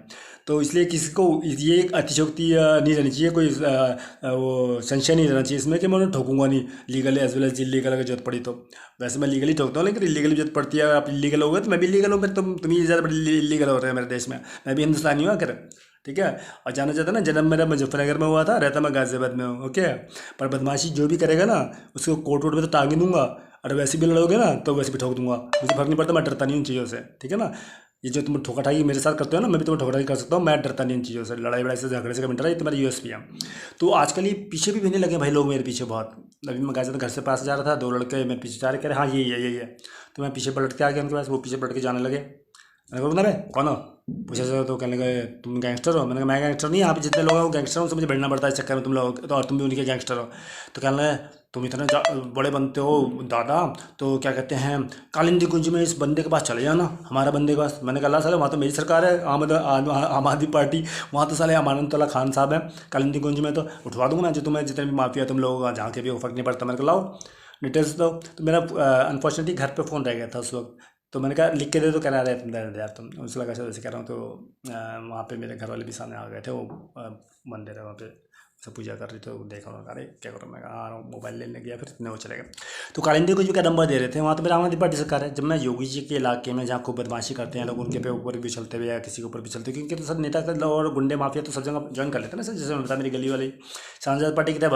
तो इसलिए किसी को ये एक अतिशयोक्ति नहीं रहनी चाहिए, कोई वो संशय नहीं रहना चाहिए इसमें कि मैं उन्हें ठोकूंगा नहीं, legal as well as illegal अगर जरूरत पड़ी तो। वैसे मैं लीगली ठोकता हूँ, लेकिन इलीगल जरूरत पड़ती है, आप इलीगल हो गए तो मैं भी इलीगल हूँ, फिर तुम ही ज़्यादा बड़ी इलीगल हो रहे हैं मेरे देश में, मैं भी हिंदुस्तानी हूँ आकर, ठीक है। और जाना चाहता ना, जन्म मेरा मुजफ्फरनगर में हुआ था, रहता मैं गाजियाबाद में हूँ, ओके। पर बदमाशी जो भी करेगा ना, उसको कोर्ट वोट में तो टांग ही दूंगा, और वैसे भी लड़ोगे ना तो वैसे भी ठोक दूंगा, मुझे फर्क नहीं पड़ता, मैं डरता नहीं उन चीज़ों से, ठीक है ना। ये जो तुम ठोकाठाई मेरे साथ करते हो ना, मैं भी तुम्हें ठोकाठाई कर सकता हूँ, मैं डरता नहीं इन चीज़ों से, लड़ाई वड़ाई से, झगड़े से कभी डरा, ये तुम्हारी यूएसपी है। तो आजकल ये पीछे भी भेजने लगे भाई लोग मेरे पीछे बहुत। अभी मैं गाजियाबाद घर से पास जा रहा था, 2 लड़के मेरे पीछे जा रहे, कह रहे हाँ यही है यही है, तो मैं पीछे पलट के आ गया उनके पास, वो पीछे पलट के जाने लगे। मैंने कहा ना कौन हो, पूछा सर, तो कहने लगे तुम गैंगस्टर हो। मैंने कहा मैं गैंगस्टर नहीं, यहाँ पे जितने लोग हैं वो गैंगस्टर हो, उनसे मुझे बैठना पड़ता है इस चक्कर में तुम लोग, तो और तुम भी उनके गैंगस्टर हो। तो कहने लगे तुम इतने बड़े बनते हो दादा, तो क्या कहते हैं कालिंदी कुंज में इस बंदे के पास चले जाना, हमारा बंदे के पास। मैंने कहा अल्लाह साले, वहाँ तो मेरी सरकार है, आम आदमी पार्टी, वहाँ तो साले अमानतुल्लाह खान साहब हैं कालिंदी कुंज में, तो उठवा दूंगा मैं जो तुम्हें जितने भी माफिया तुम लोग जहाँ के भी, वो फर्क नहीं पड़ता। मैंने कहा लाओ डिटेल्स दो। तो मेरा अनफॉर्चुनेटली घर पे फ़ोन रह गया था उस वक्त, तो मैंने कहा लिख के दे दो, कह रहा है तुम दे दे यार तुम, उससे लगा वैसे कह रहा हूँ। तो वहाँ पे मेरे घर वाले भी सामने आ गए थे, वो मंदिर है वहाँ पे, सब पूजा कर रही, तो देखा उन्होंने, अरे क्या करो, मैं कहा मोबाइल लेने गया, फिर इतने वो चले गए। तो कालिंदी को जो क्या नंबर दे रहे थे, वहाँ तो मेरा आम आदमी पार्टी सरकार है। जब मैं योगी जी के इलाके में जहाँ खूब बदमाशी करते हैं लोग, उनके पे ऊपर भी चलते हुए या किसी के ऊपर भी चलते, क्योंकि तो सब नेता का और गुंडे माफिया तो सब जगह ज्वाइन कर लेते हैं ना सर। जैसे मैं बता, मेरी गली वाली समाजवादी पार्टी के थे,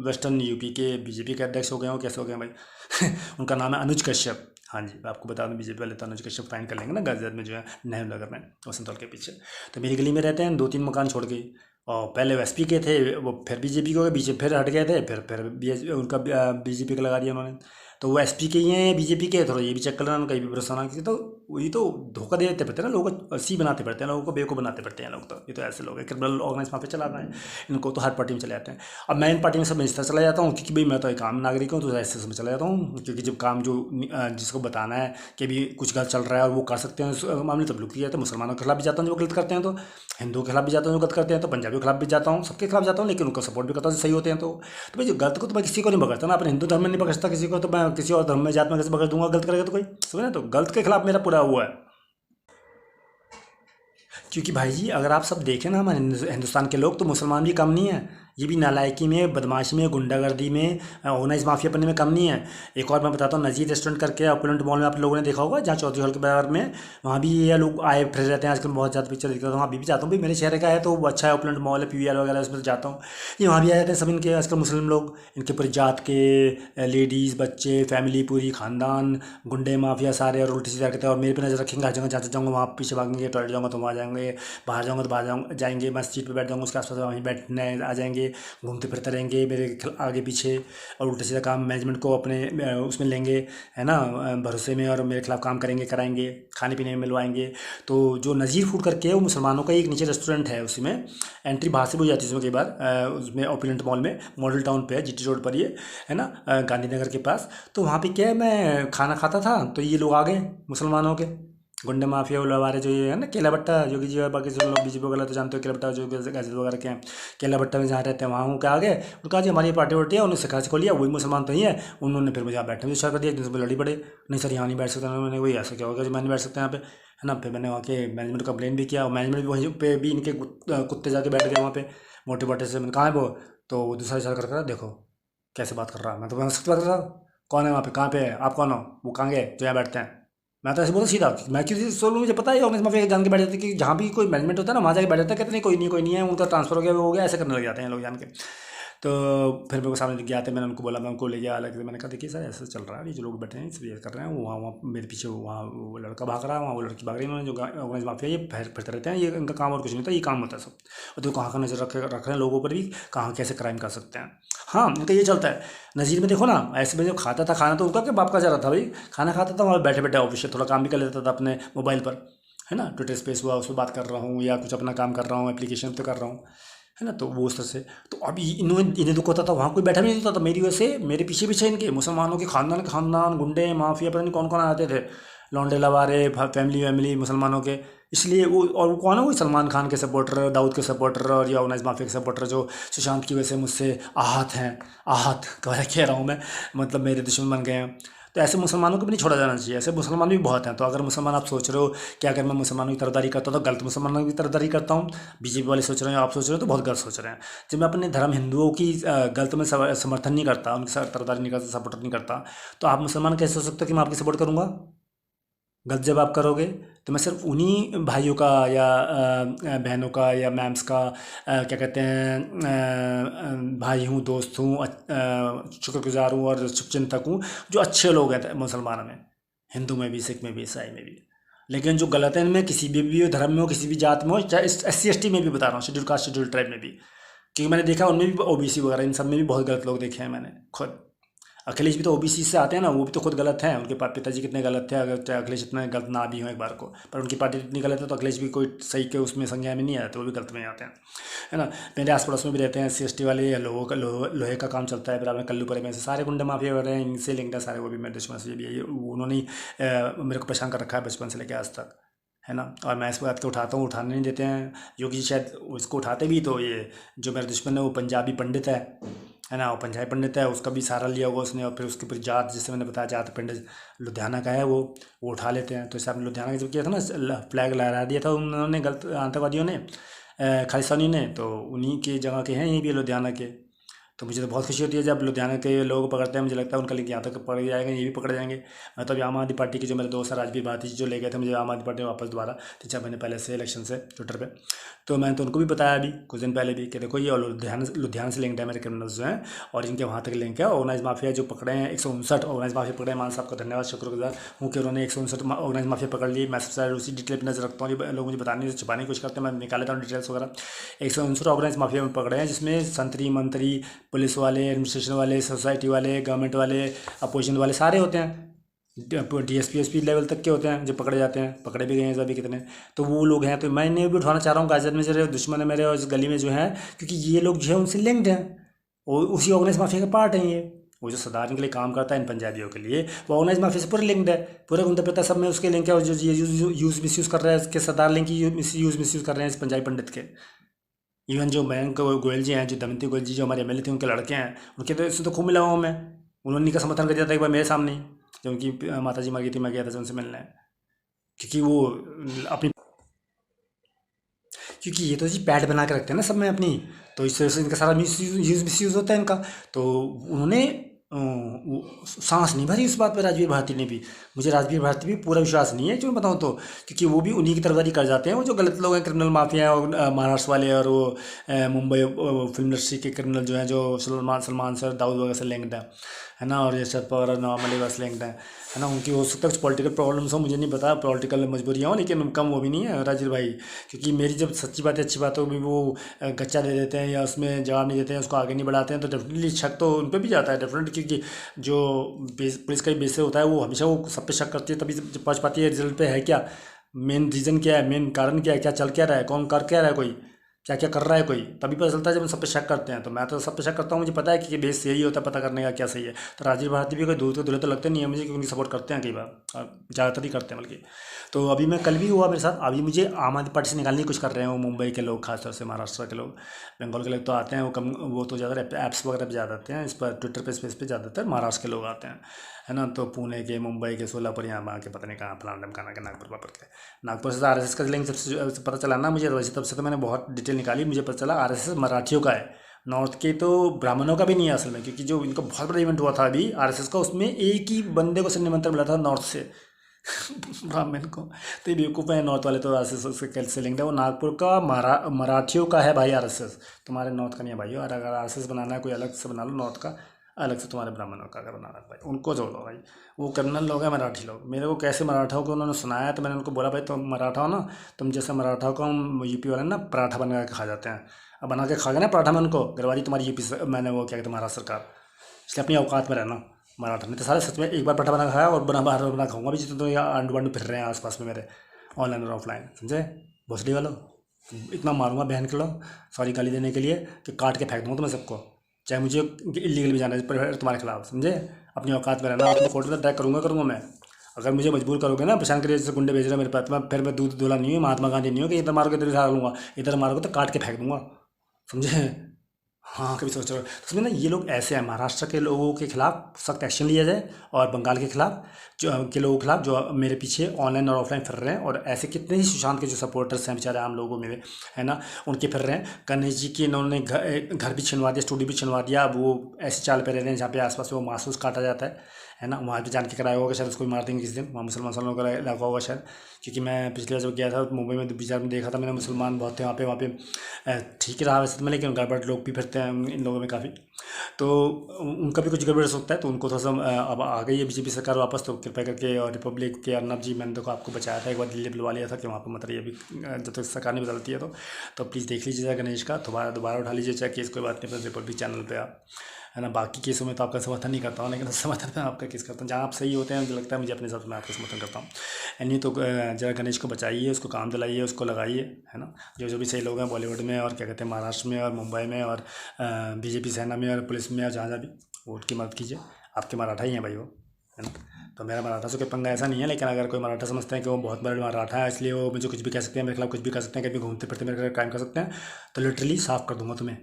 वेस्टर्न यूपी के बीजेपी के अध्यक्ष हो गए हो, कैसे हो गए भाई उनका नाम है अनुज कश्यप। हाँ जी, आपको बता दूं बीजेपी वाले तो अनुज कश्यप फाइन कर लेंगे ना, गाजियाबाद में जो है नेहरू नगर में, वसंतौल के पीछे। तो मेरी गली में रहते हैं, 2-3 मकान छोड़ के, और पहले एसपी के थे, वो फिर बीजेपी के हो गए, बीजेपी फिर हट गए थे, फिर उनका बीजेपी का लगा दिया उन्होंने। तो वो एसपी के ही हैं बीजेपी के, थोड़ा ये भी चेक कर लेना, कहीं भी भरोसा ना किसी। तो वही तो धोखा देते पड़ते हैं ना लोगों को, सी बनाते पड़ते हैं लोगों को, बेवकूफ़ बनाते पड़ते हैं लोग। तो ये तो ऐसे लोग हैं, क्रिमिनल ऑर्गेनाइज वहाँ पे चला रहा है, इनको तो हर पार्टी में चले जाते हैं। अब मैं इन पार्टी में सब में इस तरह चला जाता हूँ, क्योंकि भाई मैं तो एक आम नागरिक हूँ, तो ऐसे में चला जाता हूँ, क्योंकि जब काम जो जिसको बताना है कि भी कुछ गलत चल रहा है और वो कर सकते हैं उस मामले, तब लोग किया जाता है। मुसलमानों के खिलाफ भी जाता हूँ जो गलत करते हैं, तो हिंदुओं के खिलाफ भी जाता हूँ जो गलत करते हैं, तो पंजाबियों के खिलाफ भी जाता हूँ, सबके खिलाफ जाता हूँ, लेकिन उनको सपोर्ट भी करता हूँ सही होते हैं। तो भाई जो गलत को तो मैं किसी को नहीं पकड़ता ना, अपने हिंदू धर्म में नहीं पकड़ता किसी को, तो मैं किसी और धर्म में जात में कैसे पकड़ दूंगा गलत करेगा तो कोई, समझे ना। तो गलत के खिलाफ मेरा पूरा हुआ है, क्योंकि भाई जी अगर आप सब देखें ना हमारे हिंदुस्तान के लोग, तो मुसलमान भी कम नहीं है। ये भी नालायकी में, बदमाशी में, गुंडागर्दी में, ऑर्गेनाइज माफिया बनने में कम नहीं है। एक और मैं बताता हूँ, नज़ीर रेस्टोरेंट करके अपलेंट मॉल में आप लोगों ने देखा होगा, जहाँ चौधरी हॉल के बराबर में, वहाँ भी ये लोग आए फिर रहते हैं आजकल। बहुत ज़्यादा पिक्चर देखता हूँ, अभी भी जाता हूँ भाई, मेरे शहर का है तो वो अच्छा है, अपलेंट मॉल है, पीवीआर वगैरह, उसमें तो जाता हूँ। ये वहाँ भी आ जाते हैं सब इनके आजकल मुस्लिम लोग, इनके पूरी जात के लेडीज़, बच्चे, फैमिली, पूरी खानदान, गुंडे माफिया सारे, और उल्टी सीधी हरकतें। और मेरे पे नजर रखेंगे, हर जगह जहाँ जाऊँगा वहाँ पीछे भागेंगे, टॉयलेट जाऊँगा तो वहाँ जाएंगे, बाहर जाऊँगा तो बाहर जाएंगे, मस्जिद पे बैठ जाऊँगा उसके आसपास वहीं बैठने आ जाएंगे, घूमते फिरते रहेंगे मेरे आगे पीछे, और उल्टा सीधा काम मैनेजमेंट को अपने उसमें लेंगे, है ना, भरोसे में, और मेरे खिलाफ काम करेंगे, कराएंगे, खाने पीने में मिलवाएंगे। तो जो नज़ीर फूड करके है, वो मुसलमानों का एक नीचे रेस्टोरेंट है, उसमें एंट्री बाहर से भी हो जाती है उसमें कई बार, उसमें ओपुलेंट मॉल में, मॉडल टाउन पे है, जीटी रोड पर ये, है ना, गांधीनगर के पास। तो वहाँ पे क्या है, मैं खाना खाता था तो ये लोग आ गए मुसलमानों के गुंडे माफिया वो हमारे, जो ये है ना केला भट्टा, योगी जी और बाकी सब लोग बीजेपी वगैरह तो जानते हो, केला भट्टा जो गाजियाबाद वगैरह के हैं, केला भट्टा में जहाँ रहते हैं वहाँ उनके आ गए। उनका जी हमारी पार्टी वार्टी है, उन्होंने सिखा सिखा लिया, वही मुसलमान तो ही है। उन्होंने फिर मुझे यहाँ बैठने में कर दिया, एक दिन से लड़ी पड़े, नहीं सर यहाँ नहीं बैठ सकता। मैंने वही ऐसा क्या होगा जो मैं नहीं बैठ सकता यहाँ पे, है ना। फिर मैंने वहाँ के मैनेजमेंट को कंप्लेन भी किया, और मैनेजमेंट भी वहीं पे भी इनके कुत्ते जाके बैठ गए वहाँ पे मोटे मोटे से। मैंने कहा है वो, तो वो दूसरा इशारा कर देखो कैसे बात कर रहा है। मैं तो मैं सख्त बात कर रहा हूँ, कौन है वहाँ पे, कहाँ पे है, आप कौन हो, वो कहाँ गए जो यहाँ बैठते हैं। मैं तो ऐसे बोला सीधा, मैं क्यों सोलूँ, मुझे पता है ऑर्गेनाइज माफिया जान के बैठ जाते हैं, कि जहाँ भी कोई मैनेजमेंट होता है ना वहाँ जाके बैठ जाता है, कहते नहीं कोई नहीं है, उनका ट्रांसफर हो गया, वो हो गया, ऐसे करने लग जाते हैं लोग जान के। तो फिर मेरे को सामने दिख गया आते, मैंने उनको बोला, मैं उनको ले गया अलग से, मैंने कहा देखिए सर ऐसा चल रहा है, ये जो लोग बैठे हैं सब ये कर रहे हैं, वहाँ वहाँ मेरे पीछे वहाँ वो लड़का भाग रहा है, वहाँ वो लड़की भाग रही है, उन्होंने जो ऑर्गेनाइज माफिया ये फिरते रहते हैं, ये इनका काम और कुछ नहीं होता, ये काम होता है सब। और तो कहाँ का नजर रख रहे हैं लोगों पर भी, कहाँ कैसे क्राइम कर सकते हैं। हाँ इनका ये चलता है। नज़ीर में देखो ना, ऐसे में जब खाता था खाना, तो उनका क्या बाप का जा रहा था भाई, खाना खाता था वहाँ बैठे बैठे, ऑफिस से थोड़ा काम भी कर लेता था अपने मोबाइल पर, है ना, ट्विटर स्पेस हुआ उस पर बात कर रहा हूँ, या कुछ अपना काम कर रहा हूँ, एप्लीकेशन पे कर रहा हूँ, है ना। तो वो उस तरह से, तो अभी इन्हें दुख होता था, वहाँ कोई बैठा भी नहीं होता था मेरी वजह से, मेरे पीछे पीछे इनके मुसलमानों के खानदान खानदान, गुंडे माफिया, पता नहीं कौन कौन आते थे, लौंडे लवारे, फैमिली वैमिली मुसलमानों के। इसलिए वो, और वो कौन है, वो सलमान खान के सपोर्टर, दाऊद के सपोर्टर, और या ऑर्गेनाइज माफिया के सपोर्टर, जो सुशांत की वजह से मुझसे आहत हैं, आहत कह रहा हूँ मैं, मतलब मेरे दुश्मन बन गए हैं। तो ऐसे मुसलमानों को भी नहीं छोड़ा जाना चाहिए, ऐसे मुसलमान भी बहुत हैं। तो अगर मुसलमान आप सोच रहे हो कि अगर मैं मुसलमानों की तरफदारी करता हूँ तो गलत मुसलमानों की तरफदारी करता हूँ, बीजेपी वाले सोच रहे हैं, आप सोच रहे हो तो बहुत गलत सोच रहे हैं। जब मैं अपने धर्म हिंदुओं की गलत में समर्थन नहीं करता, उनकी तरफदारी नहीं करता, सपोर्ट नहीं करता, तो आप मुसलमान कैसे सोच सकते हो कि मैं आपकी सपोर्ट करूँगा। गलत जब आप करोगे, तो मैं सिर्फ उन्हीं भाइयों का या बहनों का या मैम्स का क्या कहते हैं, भाई हूँ, दोस्त हूँ, शुक्रगुजार हूँ और शुभचिंतक हूँ, जो अच्छे लोग हैं मुसलमानों में, हिंदू में भी, सिख में भी, ईसाई में भी। लेकिन जो गलत है इनमें, किसी भी धर्म में हो, किसी भी जात में हो, चाहे SC ST में भी बता रहा हूँ, शेड्यूल कास्ट शेड्यूल ट्राइब में भी, क्योंकि मैंने देखा उनमें भी OBC वगैरह इन सब में भी बहुत गलत लोग देखे हैं मैंने खुद। अखिलेश भी तो OBC से आते हैं ना, वो भी तो खुद गलत हैं, उनके पिताजी कितने गलत थे, अगर चाहे अखिलेश इतना गलत ना भी हो एक बार को, पर उनकी पार्टी इतनी गलत है तो अखिलेश भी कोई सही के उसमें संज्ञा में नहीं आते, वो भी गलत में आते हैं, है ना। मेरे आस पड़ोस में भी रहते हैं SC ST वाले, या लोहे का काम चलता है बराबर में, कल्लूपुरे में से सारे गुंडे माफिया वगैरह हैं, इनसे लिंक्ड है सारे, वो भी मेरे दुश्मन से भी है, उन्होंने मेरे को परेशान कर रखा है बचपन से लेकर आज तक, है ना। और मैं इस बात को उठाता हूँ, उठाने नहीं देते हैं योगी जी, शायद उसको उठाते भी तो ये जो मेरा दुश्मन है वो पंजाबी पंडित है ना, वो पंजाबी पंडित है, उसका भी सहारा लिया होगा उसने, और फिर उसके फिर जात, जिससे मैंने बताया जात पंडित लुधियाना का है, वो उठा लेते हैं। तो इस आपने लुधियाना का जब किया था ना, फ्लैग लहरा दिया था उन्होंने, गलत आतंकवादियों ने, खालिस्तानियों ने, तो उन्हीं की जगह के हैं ये भी लुधियाना के। तो मुझे तो बहुत खुशी होती है जब लुधियाना के लोग पकड़ते हैं, मुझे लगता है उनका लिंक यहाँ तक पकड़ जाएगा, ये भी पकड़ जाएंगे। मैं तो अभी आम आदमी पार्टी के जो मेरे दोस्त हैं राजवीर भारती जो ले गए थे मुझे आम आदमी पार्टी में वापस दोबारा 3-4 महीने पहले से इलेक्शन से ट्विटर पे, तो मैंने तो उनको भी बताया अभी कुछ दिन पहले भी कि देखो ये लुधियाना से लिंक्ड है मेरे क्रिमिनल्स जो हैं, और इनके वहाँ तक लिंक है। ऑर्गेनाइज माफिया जो पकड़े हैं 159 ऑर्गेनाइज माफिया पकड़े हैं, मान साहब का धन्यवाद, शुक्रगुजार हूँ कि उन्होंने 159 ऑर्गेनाइज माफिया पकड़ लिए। मैं सबसे उसी डिटेल पर नजर रखता हूँ, लोग मुझे बताने छुपाने की कोशिश करते हैं, मैं निकाल लेता हूँ डिटेल्स वगैरह। 159 ऑर्गेनाइज माफिया में पकड़े हैं, जिसमें संतरी मंत्री, पुलिस वाले, एडमिनिस्ट्रेशन वाले, सोसाइटी वाले, गवर्नमेंट वाले, अपोजिशन वाले सारे होते हैं, DSP SP लेवल तक के होते हैं जो पकड़े जाते हैं, पकड़े भी गए हैं अभी कितने। तो वो लोग हैं, तो मैं इन्हें भी उठाना चाह रहा हूँ गाजियाबाद में जो दुश्मन है मेरे और इस गली में जो है, क्योंकि ये लोग जो है उनसे लिंक्ड हैं, और उसी ऑर्गेनाइज माफिया का पार्ट है ये। वो जो सदारन के लिए काम करता है इन पंजाबियों के लिए, वो ऑर्गेनाइज माफिया से पूरे लिंक्ड है, पूरे गुंडा पता सब में उसके लिंक है, और जो ये यूज़ मिस कर रहा है इसके सदार लिंक की यूज़ मिस कर रहे हैं इस पंजाबी पंडित के। इवन जो मयंक गोयल जी हैं, जो दमयंती गोयल जी जो हमारे MLA थे, उनके लड़के हैं, उनके तो इससे तो खूब मिला हुआ मैं, उन्होंने का समर्थन कर दिया था एक बार मेरे सामने ही, जब उनकी माता जी मर गई थी, मैं गया था उनसे मिलने, क्योंकि वो अपनी क्योंकि ये तो जी पैड बना के रखते हैं ना सब में अपनी, तो इस तरह से इनका सारा मिस यूज़ होता है इनका। तो उन्होंने सांस नहीं भरी उस बात पे राजवीर भारती ने भी। मुझे राजवीर भारती भी पूरा विश्वास नहीं है, क्यों बताऊँ तो, क्योंकि वो भी उन्हीं की तरफदारी कर जाते हैं, वो जो गलत लोग हैं, क्रिमिनल माफिया है, और महाराष्ट्र वाले, और वो मुंबई फिल्म इंडस्ट्री के क्रिमिनल जो हैं, जो सलमान सर, दाऊद वगैरह से लिंक्ड है ना, और ये शरद पवार और नवाब मलिक से लिंक्ड है ना। उनकी हो सकता है कुछ पॉलिटिकल प्रॉब्लम्स हो, मुझे नहीं पता, पॉलिटिकल मजबूरियाँ हो, लेकिन कम वो भी नहीं है राजीव भाई। क्योंकि मेरी जब सच्ची बात है, अच्छी बातों में वो गच्चा दे देते हैं या उसमें जवाब नहीं देते हैं, उसको आगे नहीं बढ़ाते हैं, तो डेफिनेटली शक तो उन पर भी जाता है डेफिनेटली। क्योंकि जो पुलिस का बेस होता है, वो हमेशा वो सब पे शक करती है, तभी जब पहुँच पाती है रिजल्ट पे। है क्या मेन रीज़न, क्या है मेन कारण, क्या है, क्या चल क्या रहा है, कौन कर क्या रहा है, कोई क्या क्या कर रहा है, कोई तभी पता चलता है जब हम सब पे शक करते हैं। तो मैं तो सब पे शक करता हूँ, मुझे पता है कि बेस यही होता है पता करने का क्या सही है। तो राजीव भारती भी कोई दूर के दूल्हे तो लगते नहीं है मुझे, क्योंकि उनकी सपोर्ट करते हैं कई बार, ज़्यादातर ही करते हैं बल्कि। तो अभी मैं कल भी हुआ मेरे साथ, अभी मुझे आम आदमी पार्टी से निकालने की कोशिश कर रहे हैं वो मुंबई के लोग, खासतौर से महाराष्ट्र के लोग। बंगाल के लोग तो आते हैं, वो कम, वो तो ज़्यादा ऐप्स वगैरह पर ज़्यादा आते हैं, इस पर ट्विटर पे स्पेस पे ज़्यादातर महाराष्ट्र के लोग आते हैं, है ना। तो पुणे के, मुंबई के, सोलापुर, यहाँ आके पता नहीं कहाँ फलाना ढमकाना के, नागपुर वापर के, नागपुर से RSS का लिंक सबसे पता चला ना मुझे, वैसे तब से तो मैंने बहुत डिटेल निकाली, मुझे पता चला RSS मराठियों का है, नॉर्थ के तो ब्राह्मणों का भी नहीं है असल में। क्योंकि जो इनका बहुत बड़ा इवेंट हुआ था अभी RSS का, उसमें एक ही बंदे को सिर्फ निमंत्रण मिला था नॉर्थ से ब्राह्मण को। तो ये बेवकूफ़ है नॉर्थ वाले, तो RSS से कैसे लिंक है, वो नागपुर का मराठियों का है भाई RSS, तुम्हारे नॉर्थ का नहीं है भाई। और अगर RSS बनाना है कोई अलग से बना लो, नॉर्थ का अलग से, तुम्हारे ब्राह्मणों का अगर बनाना है भाई, उनको जोड़ लो भाई। वो क्रिमिनल लोग हैं मराठी लोग। मेरे को कैसे मराठाओं को उन्होंने सुनाया, तो मैंने उनको बोला भाई तुम मराठा हो ना, तुम जैसे मराठाओं को हम यूपी वाले ना पराठा बना के खा जाते हैं, अब बना के खा गए ना पराठा में उनको, गरवारी तुम्हारी यूपी से, मैंने वो क्या कहते हैं महाराष्ट्र सरकार, इसलिए अपनी औकात में रहना। मराठा नहीं तो सारे सच में एक बार पराठा बना खाया, और बना बाहर बना खाऊंगा भी, जितने तो यहाँ आंडू बांडू फिर रहे हैं आसपास में मेरे, ऑनलाइन और ऑफलाइन, समझे भोसड़ी वालों। इतना मारूंगा बहन के लोग, सॉरी गाली देने के लिए, कि काट के फेंक दूंगा तुम्हें सबको, चाहे मुझे इलीगल भी जाना है पर तुम्हारे खिलाफ, समझे। अपनी औकात में रहना, अपने फोटो तो ट्रैक करूँगा मैं। अगर मुझे मजबूर करोगे ना, प्रशांत के जैसे गुंडे भेज रहे हैं मेरे पास, तो मैं फिर मैं दूध धोला नहीं हूँ, महात्मा गांधी नहीं हूँ कि इधर मारोगे इधर उठा लूँगा, इधर मारोगे तो काट के फेंक दूंगा, समझे। हाँ कभी सोच रहे हो तो उसमें ना, ये लोग ऐसे हैं, महाराष्ट्र के लोगों के खिलाफ सख्त एक्शन लिया जाए, और बंगाल के खिलाफ जो के लोगों के खिलाफ जो मेरे पीछे ऑनलाइन और ऑफलाइन फिर रहे हैं, और ऐसे कितने ही सुशांत के जो सपोर्टर्स हैं बेचारे आम लोगों मेरे, है ना, उनके फिर रहे हैं। गणेश जी की इन्होंने घर भी छिनवा दिया, स्टूडियो भी छिनवा दिया। अब वो ऐसे चाल पे रह रहे हैं जहाँ पे आसपास वो मासूस काटा जाता है ना। वहाँ पे जान के कराया होगा शायद, उसको भी मार देंगे किसी दिन, वहाँ मुसलमानों का इलाका होगा शायद। क्योंकि मैं पिछली बार जब गया था मुंबई में, 2000 में देखा था मैंने, मुसलमान बहुत थे वहाँ पे ठीक ही रहा वैसे तो, लेकिन गड़बड़ लोग भी फिरते हैं इन लोगों में काफ़ी। तो उनका भी कुछ गड़बड़ हो सकता है, तो उनको थोड़ा सा अब आ गई है बीजेपी सरकार वापस, तो कृपया करके, और रिपब्लिक के अर्नब जी, मैंने देखो आपको बचाया था एक बार, दिल्ली बुलवा लिया था कि वहाँ पर मतलब ये भी जब तक सरकार नहीं बदलती है तो प्लीज़ देख लीजिएगा गणेश का, दोबारा उठा लीजिए चाहे केस, कोई बात नहीं, अपने रिपब्लिक चैनल पर आप, है ना। बाकी केसों में तो आपका समर्थन नहीं करता हूँ, लेकिन समर्थन मैं आपका केस करता हूँ, जहाँ आप सही होते हैं मुझे लगता है, मुझे अपने साथ मैं आपका समर्थन करता हूँ। नहीं तो जरा गणेश को बचाइए, उसको काम दिलाइए, उसको लगाइए, है ना। जो भी सही लोग हैं बॉलीवुड में, और क्या कहते हैं महाराष्ट्र में और मुंबई में, और बीजेपी सेना में और पुलिस में, और जहाँ जहाँ भी, वोट की मदद कीजिए। आपके मराठा ही हैं भाई वो, है ना। तो मेरा मराठा से कोई पंगा ऐसा नहीं है, लेकिन अगर कोई मराठा समझते हैं कि वो बहुत बड़े मराठा है, इसलिए वो मुझे कुछ भी कह सकते हैं, मेरे खिलाफ कुछ भी कर सकते हैं, कभी घूमते फिरते मेरे खिलाफ क्राइम कर सकते हैं, तो लिटरली साफ कर दूंगा तुम्हें,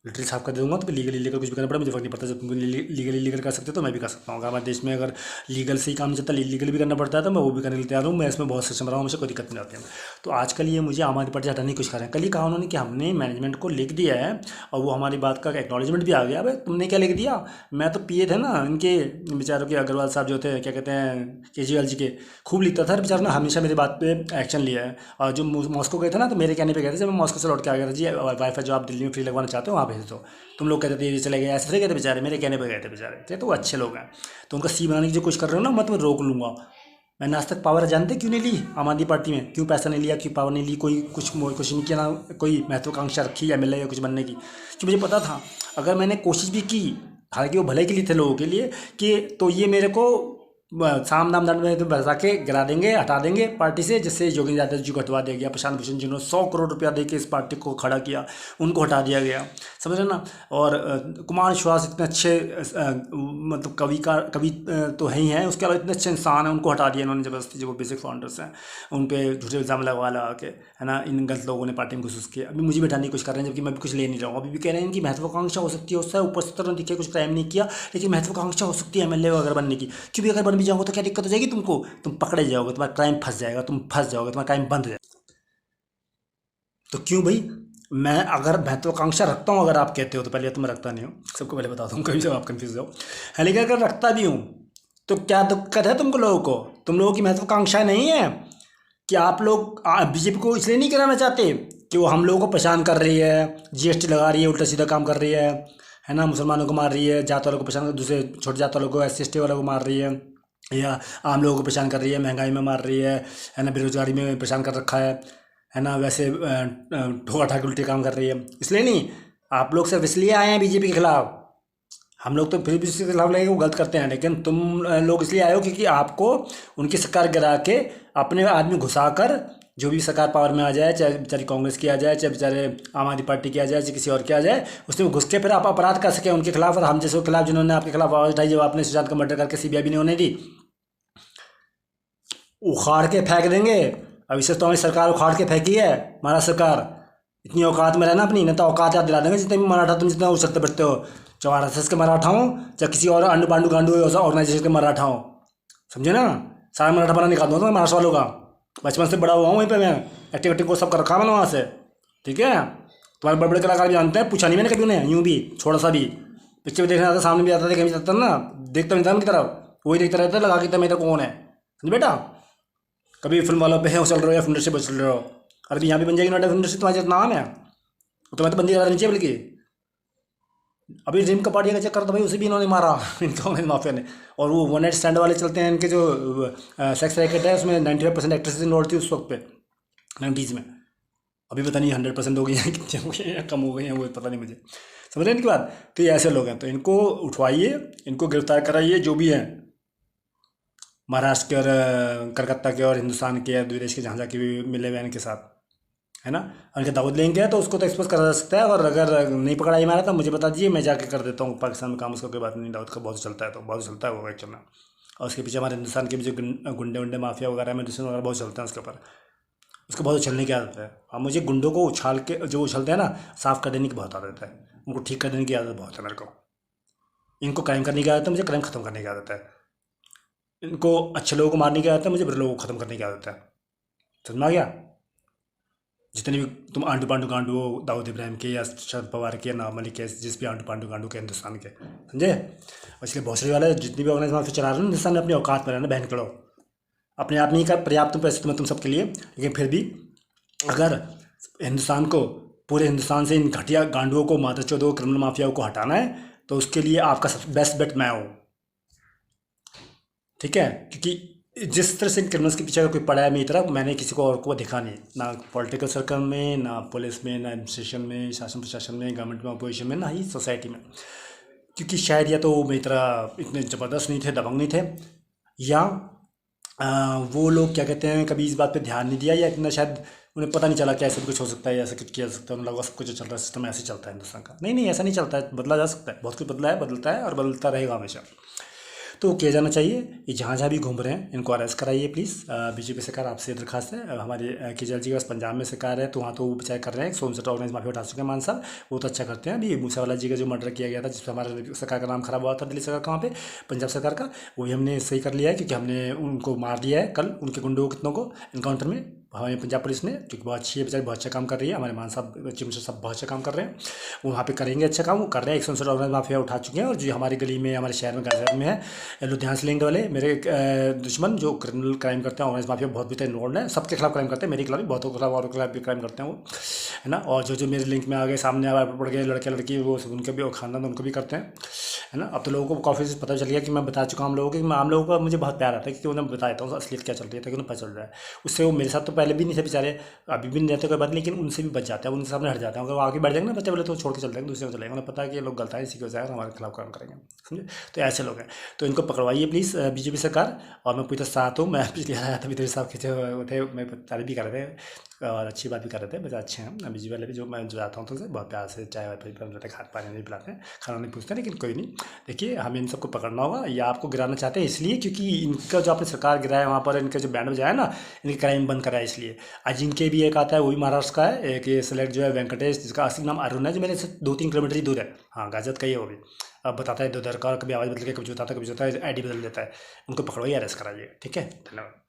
लिटरली साफ कर दूंगा। तो लीगल इलीगल कुछ भी करना पड़ा मुझे फर्क नहीं पड़ता, जब तुम लीगल इलीगल कर सकते हो तो मैं भी कर सकता हूँ। अगर हमारे देश में अगर लीगल से ही काम नहीं चलता, इलीगल भी करना पड़ता है, तो मैं वो भी करने के लिए तैयार हूँ। मैं इसमें बहुत सक्षम रहा हूँ, मुझे कोई दिक्कत नहीं आती है। तो आजकल ये मुझे आम आदमी पार्टी हटाने की कोशिश कर रहे हैं। कल ही कहा उन्होंने कि हमने मैनेजमेंट को लिख दिया है, और वो हमारी बात का एक्नॉलेजमेंट भी आ गया। भाई तुमने क्या लिख दिया, मैं तो पिए थे ना इनके बेचारों के, अग्रवाल साहब जो थे, क्या कहते हैं, केजरीवाल जी के, खूब लिखता था बेचारों ने, हमेशा मेरी बात पे एक्शन लिया है। और जो मॉस्को गए थे ना, तो मेरे कहने पे गए थे, जब मैं मॉस्को से लौट के आ गया था, जी वाईफाई जो आप दिल्ली में फ्री लगवाना चाहते हो वहाँ भेज दो। तुम लोग कहते थे ये चले गए, ऐसे थोड़ी कहते बेचारे, मेरे कहने पे गए थे बेचारे, तो वो अच्छे लोग हैं। तो उनका सी बनाने की जो कोशिश कर रहे हो ना, मैं तुम्हें रोक लूँगा। मैंने आज तक पावर जानते क्यों नहीं ली आम आदमी पार्टी में, क्यों पैसा नहीं लिया, क्यों पावर नहीं ली, कोई कुछ नहीं किया ना, कोई महत्वाकांक्षा रखी MLA या कुछ बनने की, क्योंकि मुझे पता था अगर मैंने कोशिश भी की, हालांकि वो भले के लिए थे लोगों के लिए, कि तो ये मेरे को साम दाम दंड में तो बता के गिरा देंगे, हटा देंगे पार्टी से। जिससे योगी यादव जी को हटवा दिया गया, प्रशांत भूषण जी ने 100 करोड़ रुपया दे के इस पार्टी को खड़ा किया, उनको हटा दिया गया, समझ रहे ना। और कुमार विश्वास इतने अच्छे मतलब कवि तो है ही हैं, उसके अलावा इतने अच्छे इंसान हैं, उनको हटा दिया इन्होंने जबरदस्ती, जो बेसिक फाउंडर्स हैं उन पर झूठे इल्ज़ाम लगा के, है ना। इन गलत लोगों ने पार्टी में घुस के अभी मुझे बैठाने की कोशिश कर रहे हैं, जबकि मैं भी कुछ ले नहीं रहा हूँ। अभी भी कह रहे हैं कि महत्वाकांक्षा हो सकती है, उससे ऊपर से तरह दिखे, कुछ क्राइम नहीं किया, लेकिन महत्वाकांक्षा हो सकती है MLA अगर बनने की। क्योंकि अगर बन भी जाओगे तो क्या दिक्कत हो जाएगी तुमको, तुम पकड़े जाओगे, तुम्हारा क्राइम फंस जाएगा, तुम फंस जाओगे, तुम्हारा क्राइम बंद हो जाएगा। तो क्यों भाई, मैं अगर महत्वाकांक्षा रखता हूँ, अगर आप कहते हो तो, पहले तो मैं रखता नहीं हूँ, सबको पहले बता दूँ कभी जब आप कन्फ्यूज हो है, लेकिन अगर रखता भी हूँ तो क्या दिक्कत है तुमको लोगों को? तुम लोगों की महत्वाकांक्षा नहीं है कि आप लोग बीजेपी को इसलिए नहीं कराना चाहते कि वो हम लोगों को परेशान कर रही है, जीएसटी लगा रही है, उल्टा सीधा काम कर रही है ना, मुसलमानों को मार रही है, जात वालों को परेशान कर, दूसरे छोटे जात वालों को, SC ST वालों को मार रही है, या आम लोगों को परेशान कर रही है, महंगाई में मार रही है ना, बेरोजगारी में परेशान कर रखा है ना, वैसे ठोका ठाके उल्टे काम कर रही है, इसलिए नहीं। आप लोग सिर्फ इसलिए आए हैं बीजेपी के खिलाफ, हम लोग तो फिर भी उसके खिलाफ लगे वो गलत करते हैं, लेकिन तुम लोग इसलिए आए हो क्योंकि आपको उनकी सरकार गिरा के अपने आदमी घुसा कर, जो भी सरकार पावर में आ जाए, चाहे बेचारी कांग्रेस की आ जाए, चाहे बेचारे आम आदमी पार्टी की आ जाए, चाहे किसी और की आ जाए, उसमें घुस के फिर आप अपराध कर सके उनके खिलाफ, और हम जैसे के खिलाफ जिन्होंने आपके खिलाफ आवाज उठाई, जब आपने सुशांत का मर्डर करके CBI भी नहीं होने दी, उखाड़ के फेंक देंगे। अब इसे तो हमारी सरकार उखाड़ के फेंकी है, महाराष्ट्र सरकार। इतनी औकात में रहना अपनी, नहीं तो औकात याद दिला देंगे जितने भी मराठा तुम जितना उछलते बैठते हो, चाहे RSS के मराठा हो, चाहे किसी और अंडू पांडू गांडू ऑर्गेनाइजेशन के मराठा हो, समझे ना? सारा मराठा बना निकाल दूंगा महाराष्ट्र वालों का। बचपन से बड़ा हुआ हूँ वहीं पे मैं, एक्टिव एक्टिव को सब कर रखा मैंने वहाँ से, ठीक है? तुम्हारे बड़े बड़े कलाकार भी जानते हैं, पूछा नहीं मैंने कभी उन्हें, यूँ भी थोड़ा सा भी। पिक्चर भी देखने आता, सामने भी आता था, कहीं भी जाता ना, देखता नहीं था उनकी तरफ, वही देखता रहता लगा के मेरा कौन है, समझ बेटा? कभी फिल्म वालों पे है चल रहे हो या फिल्म इंडस्ट्री पर चल रहे हो, अरे यहाँ भी बन जाएगी नोटा फिल्म इंडस्ट्री, तुम्हारा नाम है, तुम्हें तो बंदी करा देनी चाहिए बल्कि। अभी रिम कपाड़िया का चक्कर तो भाई उसे भी इन्होंने मारा इनका माफिया ने। और वो वन नाइट स्टैंड वाले चलते हैं इनके, जो सेक्स रैकेट है उसमें 95% एक्ट्रेसेस इन्वॉल्व थी उस वक्त पे 90s में। अभी पता नहीं 100% हो गई हैं, कितनी हो गई हैं, कम हो गई हैं, वो पता नहीं मुझे, समझ रहे हैं इनकी बात? तो ये ऐसे लोग हैं, तो इनको उठवाइए, इनको गिरफ्तार कराइए, जो भी हैं महाराष्ट्र के और कलकत्ता के और हिंदुस्तान के या विदेश के जहाँ जाके भी मिले हुए हैं इनके साथ, है ना? उनके दाऊद लेंगे तो उसको तो एक्सपोज करा जा सकता है, और अगर नहीं पकड़ाई मारा तो मुझे बता दीजिए, मैं जाके कर देता हूँ पाकिस्तान में काम, उसका कोई बात नहीं। दाऊद का बहुत चलता है, तो बहुत चलता है वो एक्चुअल में। और उसके पीछे हमारे हिंदुस्तान के भी जो गुंडे वुंडे माफिया वगैरह में दुश्मन वगैरह बहुत चलते हैं उसके ऊपर, उसको बहुत उछलने की आदत है। और मुझे गुंडों को उछाल के जो उछलते हैं ना, साफ़ कर देने की बहुत आदत है, उनको ठीक कर देने की आदत बहुत है मेरे को। इनको क्राइम करने की आदत है, मुझे क्राइम ख़त्म करने की आदत है। इनको अच्छे लोगों को मारने की आदत है, मुझे बुरे लोगों को ख़त्म करने की आदत है। समझ में आ गया? जितने भी तुम आंटू पांडू गांडू हो, दाऊद इब्राहिम के या शरद पवार के, नॉर्मली के, जिस भी आंटू पांडू गांडू के हिंदुस्तान के, समझे? और इसलिए भोसड़ी वाले जितनी भी ऑर्गेनाइज माफिया चला रहे हैं हिंदुस्तान में, अपनी औकात में रहना, बहन करो। अपने आप नहीं कर पर्याप्त पैसे तुम्हें तुम सबके लिए, लेकिन फिर भी अगर हिंदुस्तान को, पूरे हिंदुस्तान से इन घटिया गांडुओं को, मादरचोदों, क्रिमिनल माफियाओं को हटाना है, तो उसके लिए आपका सबसे बेस्ट बेट मैं हूँ, ठीक है? क्योंकि जिस तरह से इन क्रिमिनल्स के पीछे अगर कोई पड़ा है मेरी तरफ, मैंने किसी को और को देखा नहीं, ना पॉलिटिकल सर्कल में, ना पुलिस में, ना एडमिनिस्ट्रेशन में, शासन प्रशासन में, गवर्नमेंट में, अपोजिशन में, ना ही सोसाइटी में। क्योंकि शायद या तो वो मेरी तरह इतने ज़बरदस्त नहीं थे, दबंग नहीं थे, या वो लोग क्या कहते हैं, कभी इस बात पे ध्यान नहीं दिया, या इतना शायद उन्हें पता नहीं चला कि ऐसा भी कुछ हो सकता है, ऐसा कुछ किया जा सकता है। उन्हें लगा सब कुछ जो चल रहा है सिस्टम ऐसे चलता है हिंदुस्तान का। नहीं नहीं, ऐसा नहीं चलता है, बदला जा सकता है, बहुत कुछ बदला है, बदलता है और बदलता रहेगा हमेशा। तो किया जाना चाहिए, ये जहाँ जहाँ भी घूम रहे हैं इनको अरेस्ट कराइए प्लीज़। बीजेपी सरकार आपसे दरखास्त है। हमारे केजरीवाल जी के पास पंजाब में सरकार है, तो वहाँ तो वो बेचारे कर रहे हैं, 16 ऑर्गेनाइज माफिया उठा चुके हैं मान साहब, वो तो अच्छा करते हैं। अभी मूसेवाला जी का जो मर्डर किया गया था, जिससे हमारे सरकार का नाम खराब हुआ था, दिल्ली सरकार का, वहाँ पे पंजाब सरकार का, वही हमने सही कर लिया है, क्योंकि हमने उनको मार दिया है कल, उनके गुंडों को कितनों को एनकाउंटर में, हमारी पंजाब पुलिस ने, जो कि बहुत अच्छी है बेचारी, बहुत अच्छा काम कर रही है। हमारे मान साहब, चीफ मिनिस्टर साहब बहुत अच्छा काम कर रहे हैं, वो वहाँ पे करेंगे अच्छा काम, वो कर रहे हैं। 169 ऑर्गेनाइज माफिया उठा चुके हैं, और जो हमारी गली में, हमारे शहर में, गाजियाबाद में है, लुधियाना से लिंक्ड वाले मेरे दुश्मन जो क्रिमिनल क्राइम करते हैं, ऑर्गेनाइज माफिया बहुत भी इन्वॉल्व है, सबके खिलाफ क्राइम करते हैं, मेरे खिलाफ भी, बहुतों के खिलाफ और खिलाफ भी क्राइम करते हैं वो, है ना? और जो जो मेरे लिंक में आ गए, सामने पड़ गए लड़के लड़की, वो उनके भी, और खानदान उनको भी करते हैं, है ना? अब तो लोगों को काफ़ी से पता चल गया कि मैं बता चुका हूँ हम लोगों को, मैं आम लोगों को मुझे बहुत प्यार आता है, क्योंकि उन्हें बताता हूँ असलियत क्या चल रही है, ताकि उन्हें पता चल रहा है। उससे वो मेरे साथ तो पहले भी नहीं थे बेचारे, अभी भी नहीं रहते कोई बात, लेकिन उनसे भी बच जाते हैं, उनके सामने हट जाते हैं। अगर वो आगे बढ़ जाएंगे ना बच्चे बोले, तो छोड़ के चल जाएंगे, दूसरे को चलेंगे, उन्हें पता है कि ये लोग गलत है, इसी की वजह से हमारे खिलाफ काम करेंगे, समझे? तो ऐसे लोग हैं, तो इनको पकड़वाइए प्लीज़ बीजेपी सरकार। और मैं पूरी तरह साथ हूँ। मैं पिछले आया था, विदेश साहब खींचे हुए थे, मैं तारीफ भी कर रहे थे और अच्छी बात भी कर रहे थे, बच्चे अच्छे हैं बीजेपी वाले भी, जो मैं जो जाता हूँ तो उनसे बहुत प्यार से चाय वाय पिलाते, खाद पानी नहीं पिलाते हैं, खाना नहीं पूछते, लेकिन कोई नहीं। देखिए, हमें इन सबको पकड़ना होगा, या आपको गिराना चाहते हैं इसलिए क्योंकि इनका जो आपने सरकार गिराया वहाँ पर, इनका जो बैंड बजाया ना, इनके क्राइम बंद कराया इसलिए। आज इनके भी एक आता है, वो भी महाराष्ट्र का है, एक ये सेलेक्ट जो है वेंकटेश, जिसका असली नाम अरुण है, जो मेरे से 2-3 किलोमीटर ही दूर है, हाँ गाजियाबाद का ही है वो भी। अब बताता है इधर का, कभी आवाज़ बदल के कभी बताता है, कभी बताता है, ID बदल देता है। उनको पकड़वाइए, अरेस्ट कराइए, ठीक है? धन्यवाद।